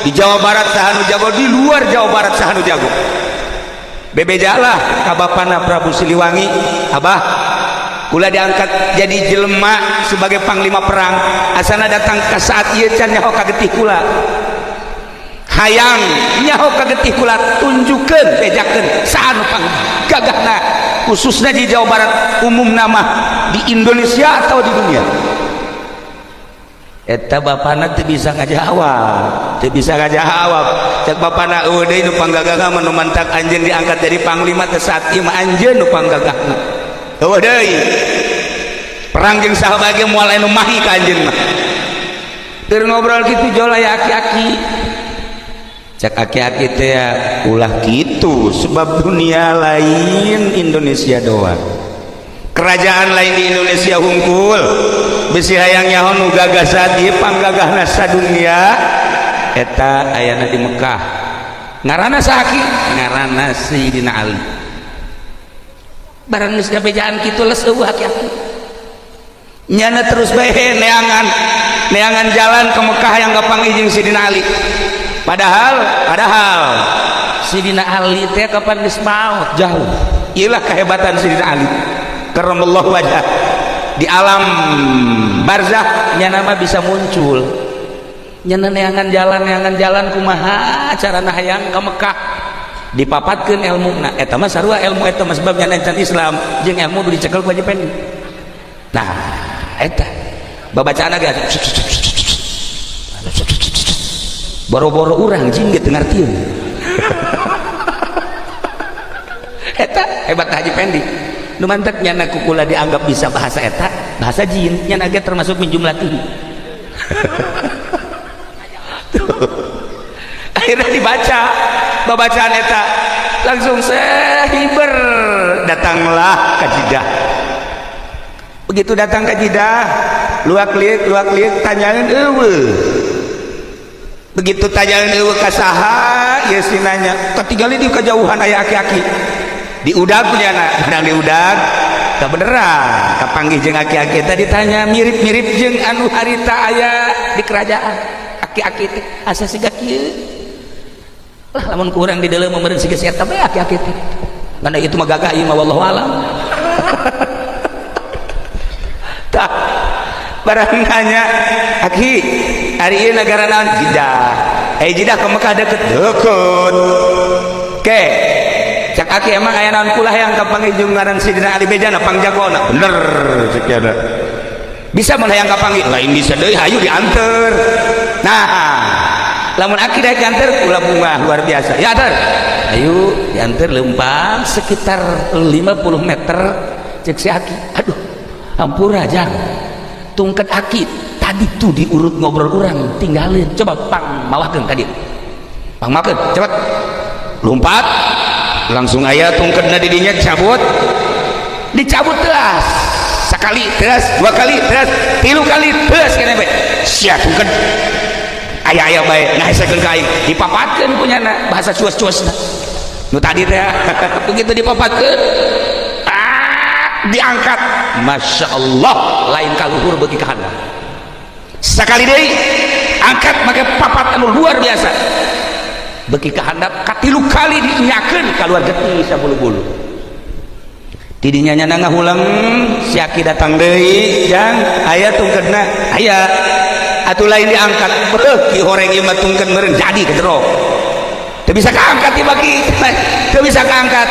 di Jawa Barat sahanu jago di luar Jawa Barat sahanu jago bebejalah kabapana Prabu Siliwangi abah kula diangkat jadi jelema sebagai panglima perang asana datang ke saat ieu can nyaho kagetih kula hayang nyaho kagetih kula tunjukkeun bejakeun saanu panggagahna khususnya di Jawa Barat umum nama di Indonesia atau di dunia eta bapana teu bisa ngajawab cek bapana eueuh deui nu panggagahna nu mantak anjeun diangkat jadi panglima teh saat ieu mah anjeun nu panggagahna eueuh deui perang jeung sahabat ge moal anu mahi ka anjeun mah keur ngobrol kitu jol aya aki-aki cek aki-aki teh ulah kitu sebab dunia lain Indonesia doang kerajaan lain di Indonesia hungkul bisi hayang nyaho nu gagasan ieu panggagahna sadunya eta ayana di Mekah ngaranna saaki ngaranna Sayyidina Ali barang geus gabejaan kitu les eueuh aki-aki nyana terus bae neangan jalan ke Mekah yang gapang izin Sayyidina Ali padahal Sayyidina Ali teh kapan geus maot jauh ieulah kehebatan Sayyidina Ali karramallahu wajhah di alam barzakh nyana mah bisa muncul nyana neangan jalan kumaha carana hayang ka Mekah dipapatkeun ilmuna eta mah sarua ilmu eta mah sebab nyana can Islam jeung ilmu nu dicekel ku Haji Pendi nah eta babacaan ge boro-boro urang jing ge teu ngartieun eta hebat Haji Pendi nu mantek nyana kukula dianggap bisa bahasa eta bahasa jin nyana ge termasuk min jumlah tinggi akhirnya dibaca babacaan eta langsung sehiber datanglah ke Jeddah begitu datang ke Jeddah luak-liuk tanyain eueuh begitu tanyain eueuh ka saha ieu sinanya ketinggali di kejauhan aya aki-aki diudag nyana sedang diudag tak beneran kapanggih jeung aki-aki tadi ditanya mirip-mirip jeung anu harita aya di kerajaan aki-aki teh asa siga kieu lah lamun kurang di dalam meureun siga eta bae aki-aki teh karena itu mah gagah ieu mah wallahu alam tah barang nanya aki hari ini negara naon Jidah Jidah ke Mekah deket ke cak aki emang aya naon kulah yang kapanggih ngaran Sidina Ali Bejana pangjagona bener cek ya bisa mun hayang kapanggih lain bisa deui hayu dianter nah lamun aki daek dianter ulah bunga luar biasa ya anter ayo dianter lempang sekitar 50 meter cek si aki aduh hampura jang tungket aki tadi tuh diurut ngobrol orang tinggalin coba pang mawahkeun tadi pang makeun cepet lompat langsung aya tungketna di dinya dicabut teras sekali teras dua kali teras tilu kali teras kena bae sia tungket aya bae nah sakeun ka aing dipapatkeun punyana bahasa cuas-cuasna nu tadi teh begitu dipapatkeun diangkat Masya Allah lain kaluhur bagi kahanda sekali deui angkat make papat anu luar biasa bagi kehandap katilu kali diinyakeun keluar getih sabulu-bulu tidinya nyana ngahulang si aki datang deui jang aya tungketna aya atuh lain diangkat beuh ki horeng ieu mah tungket meureun jadi kedero teu bisa kaangkat ti bagi teu bisa kaangkat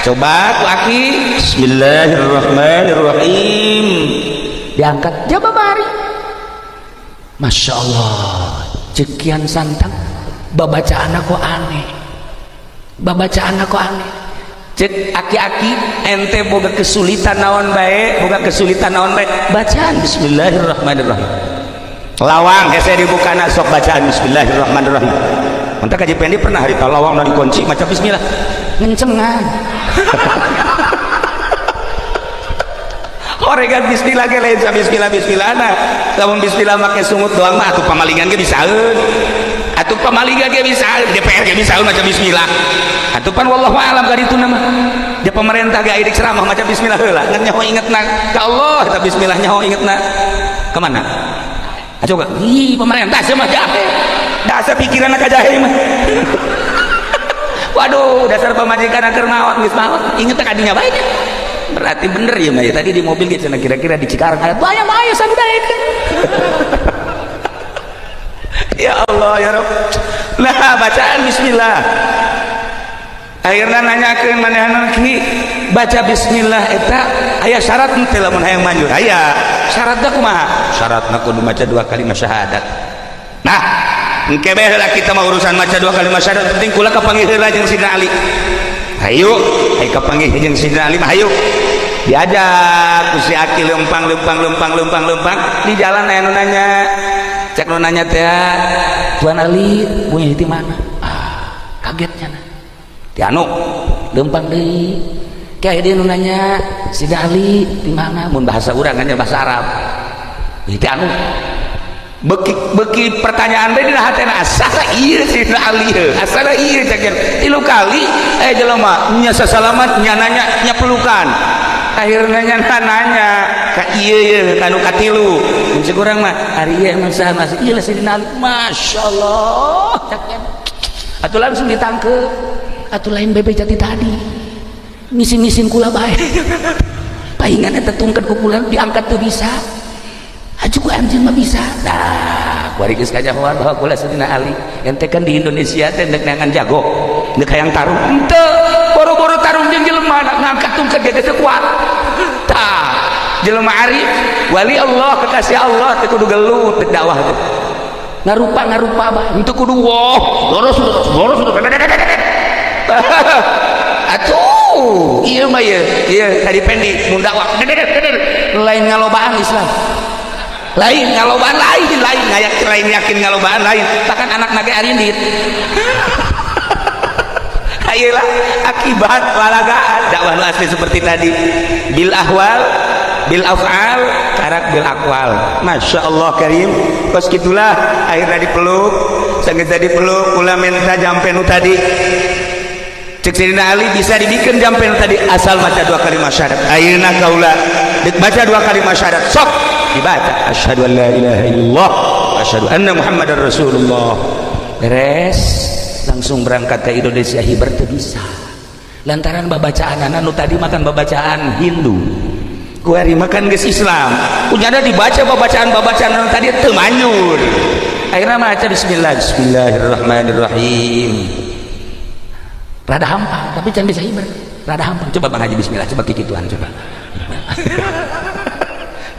coba ku aki bismillahirrahmanirrahim diangkat jababari Masya Allah cekian santang babacaan aku aneh cek aki-aki ente boga kesulitan naon bae bacaan bismillahirrahmanirrahim lawang hese dibukana sok bacaan bismillahirrahmanirrahim entah kaji pendi pernah hari lawang dan dikunci maca bismillah ngencengan oregan bismillah ge lain sa bismillah nah lamun bismillah make sungut doang mah atuh pamalingan ge bisaeun atuh pamalingan ge bisaeun DPR ge bisaeun maca bismillah atuh pan wallahu a'lam ka ditu mah di pemerintah ge aya dik ceramah maca bismillah heula ngan nyaho ingetna ka Allah eta bismillah nyaho ingetna ka mana coba ih pemerintah sama jahe dasar pikiran ka jahe mah waduh dasar pamajikan keur maot geus maot inget ka dinya bae berarti bener ya Maya tadi di mobil gitu kira-kira di Cikarang ada banyak Maya sampai ya Allah ya Rabb nah bacaan bismillah akhirnya nanyakeun manehna ki baca bismillah eta aya syarat teh lamun hayang manjur aya syaratna kumaha syaratna kudu maca 2 kalimat syahadat nah engke bae heula kita mah urusan maca 2 kalimat syahadat penting kula kapanggih heula jeung Sidina Ali ayo kapanggih jeung Sidina Ali mah ayo diajak ku si aki lempang di jalan aya nu nanya cek nu nanya teh Tuan Ali punya di mana kagetnya na ti anu lempang deui kayak dia nu nanya Sidina Ali di mana mun bahasa urang nya bahasa Arab ti anu beki pertanyaan bae dina hatena asal ieu Sidina Ali asal ieu cek 3 kali jelema nya sasalamat nya nanya nya pelukan akhirnya nanya ka ieu kanu katilu cek urang mah ari ieu emang saha mas ieu Sidina Ali masyaallah cek atuh langsung ditangkep atuh lain bebe jati tadi misin kula bae paingan eta tungket ku kula diangkat teu bisa aju ku anjeun mah bisa dah kuari geus kajahoan bahwa kula Sidina Ali ente kan di Indonesia teh neuk neangan jago neuk hayang tarung henteu boro-boro tarung jeung jelema ngangkat tungket ge teu kuat tah jelema arif wali Allah kekasih Allah teu kudu gelut teu dakwah teh ngarupa bah henteu kudu woh lurus atuh ieu mah ieu tadi pendi mun dakwah lain ngalobaan Islam lain ngalobaan lain yakin ngalobaan lain bahkan anak nage arindit ayolah akibat walagaan dakwah asli seperti tadi bil ahwal bil af'al karak bil aqwal Masya Allah karim kos gitulah akhirnya dipeluk sangat dipeluk kula minta jampenu tadi cek Sidina Ali bisa dibikin jampenu tadi asal baca 2 kalimat syahadat ayeuna kaula baca 2 kalimat syahadat sok dibaca asyhadu an la ilaha illallah wa asyhadu anna muhammadar rasulullah beres langsung berangkat ke Indonesia hibar teu bisa lantaran babacaan anu tadi makan babacaan Hindu kuari makan geus Islam kunyana dibaca babacaan tadi teu manjur akhirnya maca bismillahirrahmanirrahim rada hampang tapi can bisa ibarat rada hampang coba Bang Haji bismillah coba kikituan coba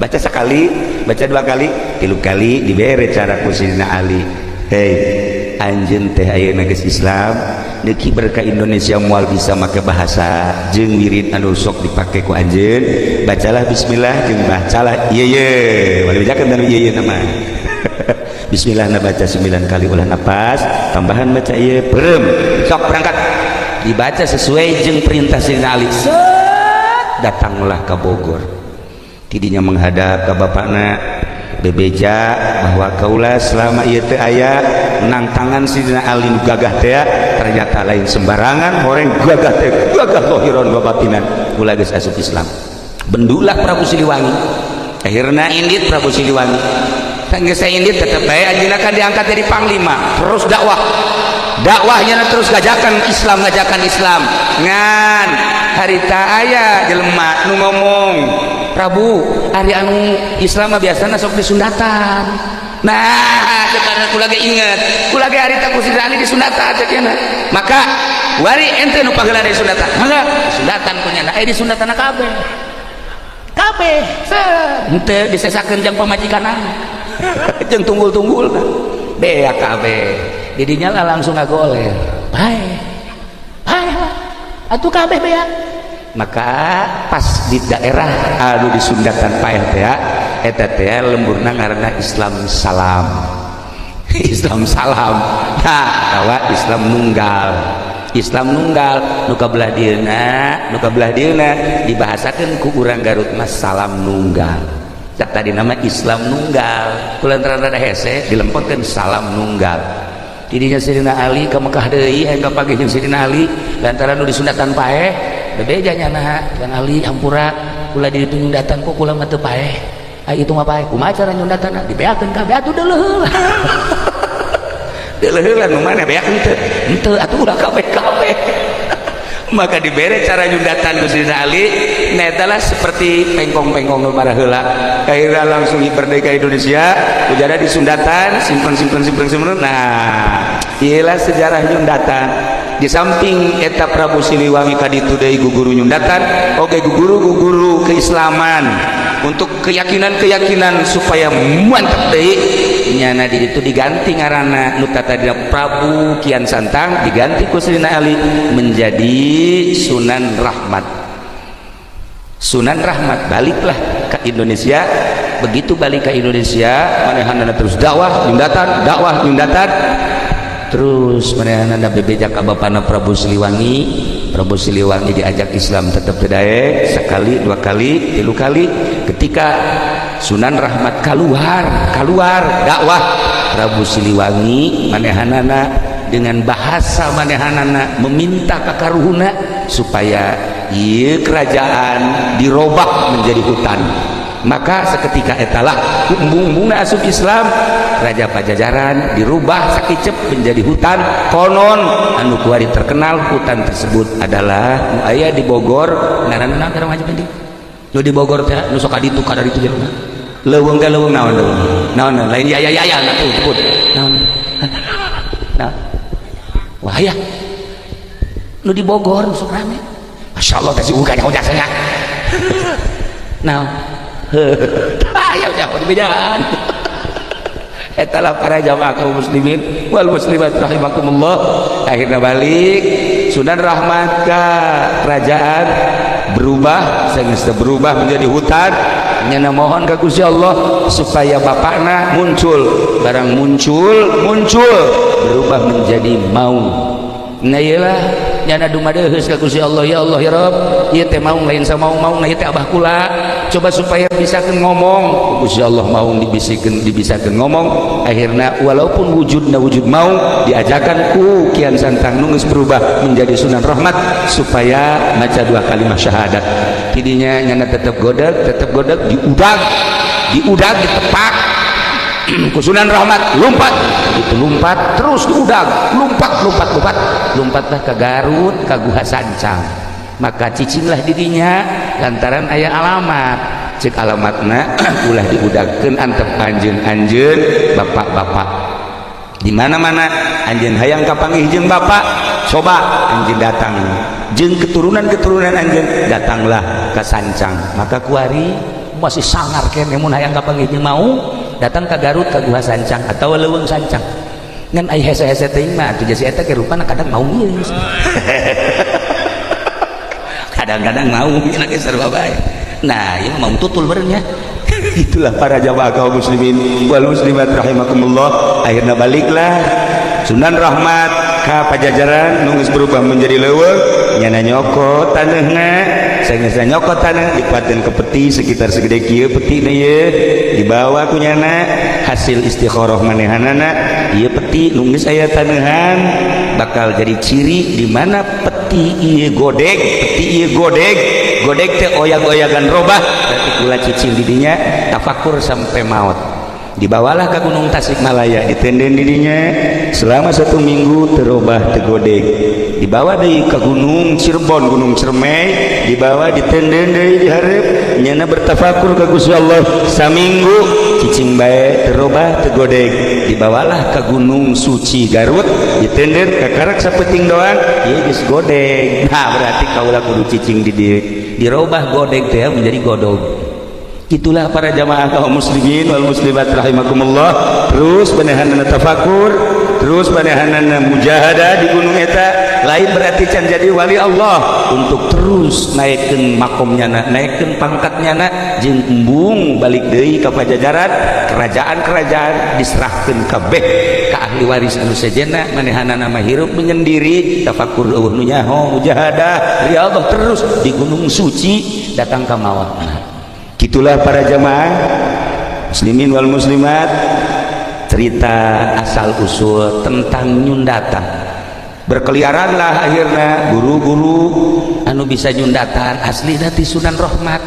baca sekali baca 2 kali 3 kali dibere cara ku Sidina Ali hei anjeun teh ayeuna geus Islam neuki berkah Indonesia moal bisa make bahasa jeung wirid anu sok dipake ku anjeun bacalah bismillah jeung bacalah ieu wali bejakeun dan ieu nama bismillah na baca 9 kali ulah napas tambahan baca ieu perem sok berangkat dibaca sesuai jeung perintah Sidina Ali datanglah ke Bogor tidinya menghadap ke bapakna bebeja bahwa kaulah selama ieu teu aya menantangan Sidina Ali nu gagah teh ternyata lain sembarangan horeng gagah teh gagah zahiran wa batinan ulah geus asup Islam bendulah Prabu Siliwangi akhirna indit Prabu Siliwangi geus indit tetep bae anjeunna kan diangkat jadi panglima terus dakwahnya terus ngajakan Islam ngan harita aya jelema nu ngomong Prabu hari anu Islam mah biasana sok disundatan nah sekarang kula ge inget kula ge harita ku Sidina Ali disundatan ceuna maka wari ente nu pagelar disundatan mangga disundatan kunyana disundatan kabeh henteu disesakeun jeung pamajikanna jeung tunggul-tunggulna bea kabeh didinya lah langsung ngagoler bae atuh kabeh bea maka pas di daerah anu disundatan paeh teh eta teh lemburna ngaranna Islam Salam nah tawa Islam nunggal nu kabelah dieuna dibahasakeun ku urang Garut mas Salam nunggal tadi nama Islam nunggal kulantaran rada hese dilempengkeun Salam nunggal didinya Sidina Ali ka Mekah deui hayang kapage jeung Sidina Ali lantaran nu disundatan paeh bebejanya nah yang Ali hampura kula di ditu nyundatan kok kula mah teu paeh itu mah paeh kumaha cara nyundatanna dibeakeun kabeh atuh deuleuh deuleuh nu mana beakeun teu atuh udah kabeh maka dibere cara nyundatan ku Sidina Ali netalah seperti pengkong-pengkong nu para heula akhirnya langsung merdeka Indonesia ujara disundatan simpen nah iyalah sejarah nyundatan di samping eta Prabu Siliwangi kaditu deui guguru nyundatan oke guguru keislaman untuk keyakinan supaya mantap deui nyana di itu diganti ngaranna nu tadina Prabu Kian Santang diganti ku Sidina Ali menjadi Sunan Rahmat baliklah ke Indonesia begitu balik ke Indonesia manehanana terus dakwah nyundatan terus manehanana bebeja ka bapana Prabu Siliwangi diajak Islam tetap tedae sekali 2 kali 3 kali ketika Sunan Rahmat keluar dakwah Prabu Siliwangi manehanana dengan bahasa manehanana meminta ka karuhuna supaya ieu kerajaan dirobak menjadi hutan maka seketika etalah bumbungna asup Islam Raja Pajajaran dirubah sakicep menjadi hutan konon anu kuari terkenal hutan tersebut adalah nu aya di Bogor ngaranna keur ngaji penting nu di Bogor teh nu sok aditu ka dari itu jelema leuweung teh leuweung naon lain ya na tuh sebut naon wah ya nu di Bogor nu sok rame masyaallah teh si uga nyaho jasanya naon ayo jauh dibedaan etalah para jamaah kaum muslimin wal muslimat rahimakumullah akhirnya balik Sunan Rahmat ka kerajaan berubah menjadi hutan nyana mohon ka Gusti Allah supaya bapakna muncul barang muncul berubah menjadi maung nah iyalah nyana dumadeus ka Gusti Allah ya Allah ya Rabb ieu teh maung lain sama maung ieu teh abah kula coba supaya bisakeun ngomong Gusti Allah maung dibisakeun ngomong akhirnya walaupun wujud maung diajakan ku Kian Santang nu geus berubah menjadi Sunan Rahmat supaya maca 2 kalimat syahadat tidinya nyana tetep godeg diudag ditepak ku Sunan Rahmat lompat terus diudag lompatlah ke Garut ka Guha Sancang maka cicinglah dirinya lantaran aya alamat cek alamatna ulah diudagkeun antep anjeun-anjeun bapak-bapak di mana-mana anjeun hayang kapanggih jeung bapak coba anjeun datang jeung keturunan-keturunan anjeun datanglah ka Sancang maka kuari masih sangar kene mun hayang kapanggih jeung mau datang ka Garut ka Guha Sancang atau leuweung Sancang ngan ai hese-hese teuing mah atuh jasi eta ke rupana kadang mau ngieu kadang-kadang mau enak sarua bae nah ieu mau tutul beurnya itulah para jamaah kaum muslimin wal muslimat rahimakumullah akhirna baliklah Sunan Rahmat ka Pajajaran nu geus berubah menjadi leuweung nyana nyokot taneuna saenggeus nyokot taneuh dikuatkeun ke peti sekitar segede kieu petina ieu dibawa ku nyana hasil istikharah manehanana ieu peti nu geus aya taneuhan bakal jadi ciri di mana peti ieu godeg peti ieu godeg teh oyag-oyagan robah berarti kula cicing di dinya tafakur sampai maut dibawalah ke Gunung Tasikmalaya ditenden di dinya selama 1 minggu terobah tegodeg dibawa deui ke Gunung Cirebon Gunung Ciremai dibawa ditenden deui di hareup nyana bertafakur ka Gusti Allah saminggu cicing bae terobah tegodeg dibawalah ke Gunung Suci Garut ditenden ka karak sapeting doang ieu geus godeg nah berarti kaula kudu cicing di dieu dirobah godeg teh menjadi godog. Itulah para jamaah kaum muslimin wal muslimat rahimakumullah terus panehanana tafakur terus panehanana mujahadah di gunung eta lain berarti can jadi wali Allah untuk terus naikkeun makomnya naikkeun pangkatnya jeung embung balik deui ka Pajajaran kerajaan-kerajaan diserahkeun kabeh ka ahli waris anu sejenna manehanana mah hirup menyendiri tafakur eueuh nu nyaho mujahadah riyadhah terus di gunung suci datang ka maut. Itulah para jamaah muslimin wal muslimat cerita asal usul tentang nyundatan berkeliaranlah akhirnya guru-guru anu bisa nyundatan asli dari Sunan Rahmat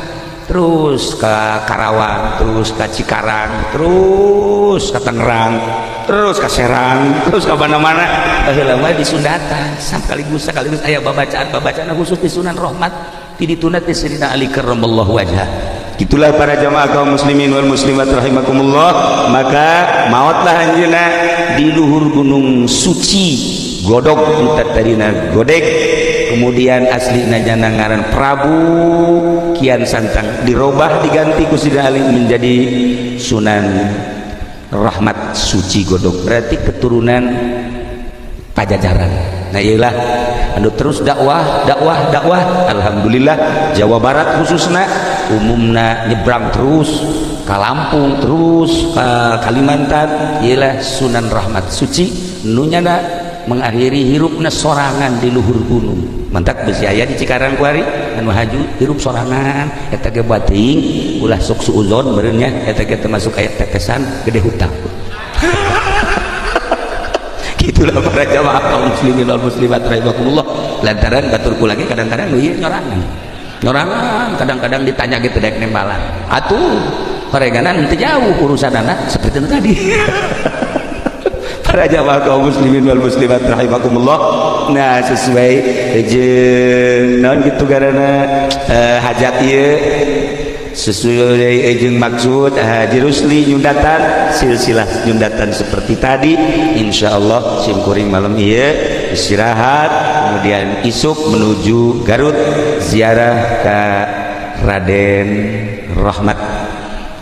terus ke Karawang terus ke Cikarang terus ke Tangerang terus ke Serang terus ke mana-mana baheula mah di Sundatan sekaligus aya babacaan khusus di Sunan Rahmat di ditunat di Sayyidina Ali karramallahu wajhah. Itulah para jamaah kaum muslimin wal muslimat rahimakumullah maka mautlah anjeunna di luhur gunung suci godog tadina godeg kemudian aslina jana ngaran Prabu Kian Santang dirobah diganti ku Sayyidina Ali menjadi Sunan Rahmat Suci Godog berarti keturunan Pajajaran. Nah iyalah anu terus dakwah alhamdulillah Jawa Barat khususna umumna nyebrang terus ke Lampung terus ke Kalimantan iyalah Sunan Rahmat Suci nunyana mengakhiri hirupna sorangan di luhur gunung mantak besi aya di Cikarang kuari anu haju hirup sorangan eta ge bating ulah sok suuzon beureun nya eta ge termasuk aya tetesan gede hutang. Itulah para jamaah kaum muslimin wal muslimat rahimakumullah lantaran batur kula ge kadang-kadang ieu nyorangan kadang-kadang ditanya gitu daek nembalan atuh parenganan teu jauh urusanana seperti itu tadi. Para jamaah kaum muslimin wal muslimat rahimakumullah nah sesuai jeung naon kitu garana hajat ieu sesuai jeung maksud Haji Rusli nyundatan silsilah nyundatan seperti tadi insyaallah simkuring malam ieu istirahat kemudian isuk menuju Garut ziarah ke Raden Rahmat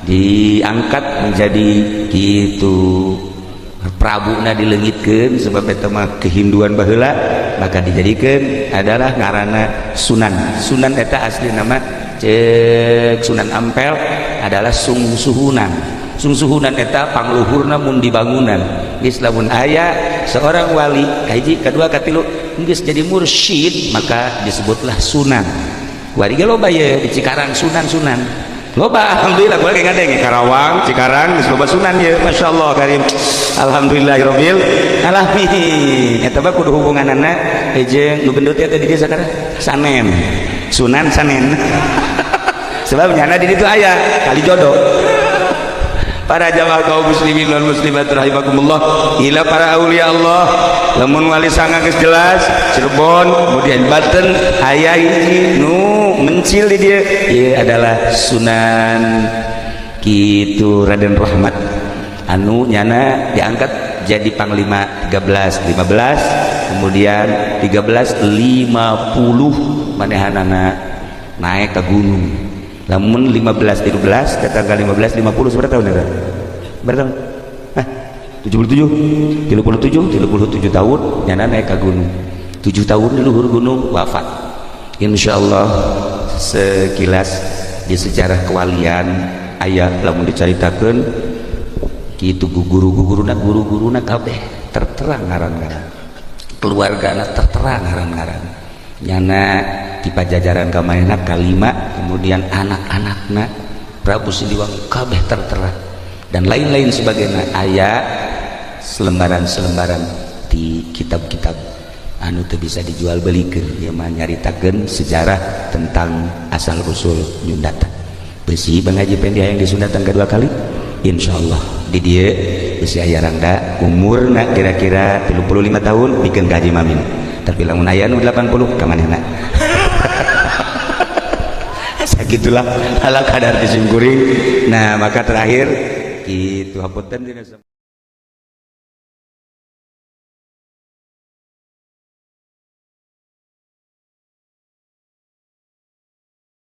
diangkat menjadi gitu Prabuna dileungitkeun sebab eta mah kehinduan baheula maka dijadikeun adalah ngaranna Sunan eta asli nama cek Sunan Ampel adalah sungsuhunan eta pangluhurna mun di bangunan geus lamun aya seorang wali kahiji kadua katilu geus jadi mursyid maka disebutlah sunan kuari ge loba ye di Cikarang sunan loba alhamdulillah kuari ge ngadeng Karawang Cikarang geus loba sunan ye masyaallah karim alhamdulillahirabbil alamin eta mah kudu hubunganana jeung nu gendut eta di dieu sakara sanen Sunan Sanen sebab nyana di itu ayah kali jodoh para jamaah kaum muslimin wal muslimat rahimakumullah, ila para aulia Allah lamun wali sanga geus jelas Cirebon kemudian Banten aya hiji nu mencil di dia ieu adalah Sunan kitu Raden Rahmat anu nyana diangkat jadi panglima 15 kemudian 1350 manehanana naik ke gunung lamun 15 13 tanggal 15 50 seberapa tahun ya? Berapa tahun? 77 tahun nyana naik ke gunung 7 tahun di luhur gunung wafat. Insyaallah sekilas di sejarah kewalian aya lamun dicaritakeun kitu guru-guruna kabeh terterang ngaran-ngaran keluargana terterang ngaran-ngaran nyana di pajajaran kamarena kalima kemudian anak-anakna Prabu Siliwangi kabeh terterang dan lain-lain sebagainya aya selembaran-selembaran di kitab-kitab anu teu bisa dijual belikeun ieu mah nyaritakeun sejarah tentang asal usul Nyundatan. Beusi Bang Haji Pendi hayang disundatan kedua kali insyaallah di dieu geus aya rangda umurna kira-kira 35 tahun pikeun ka Haji Mamin tapi lamun aya nu 80 ka manehna sagitulah ala kadar disimkuring. Nah maka terakhir kitu hapunten dina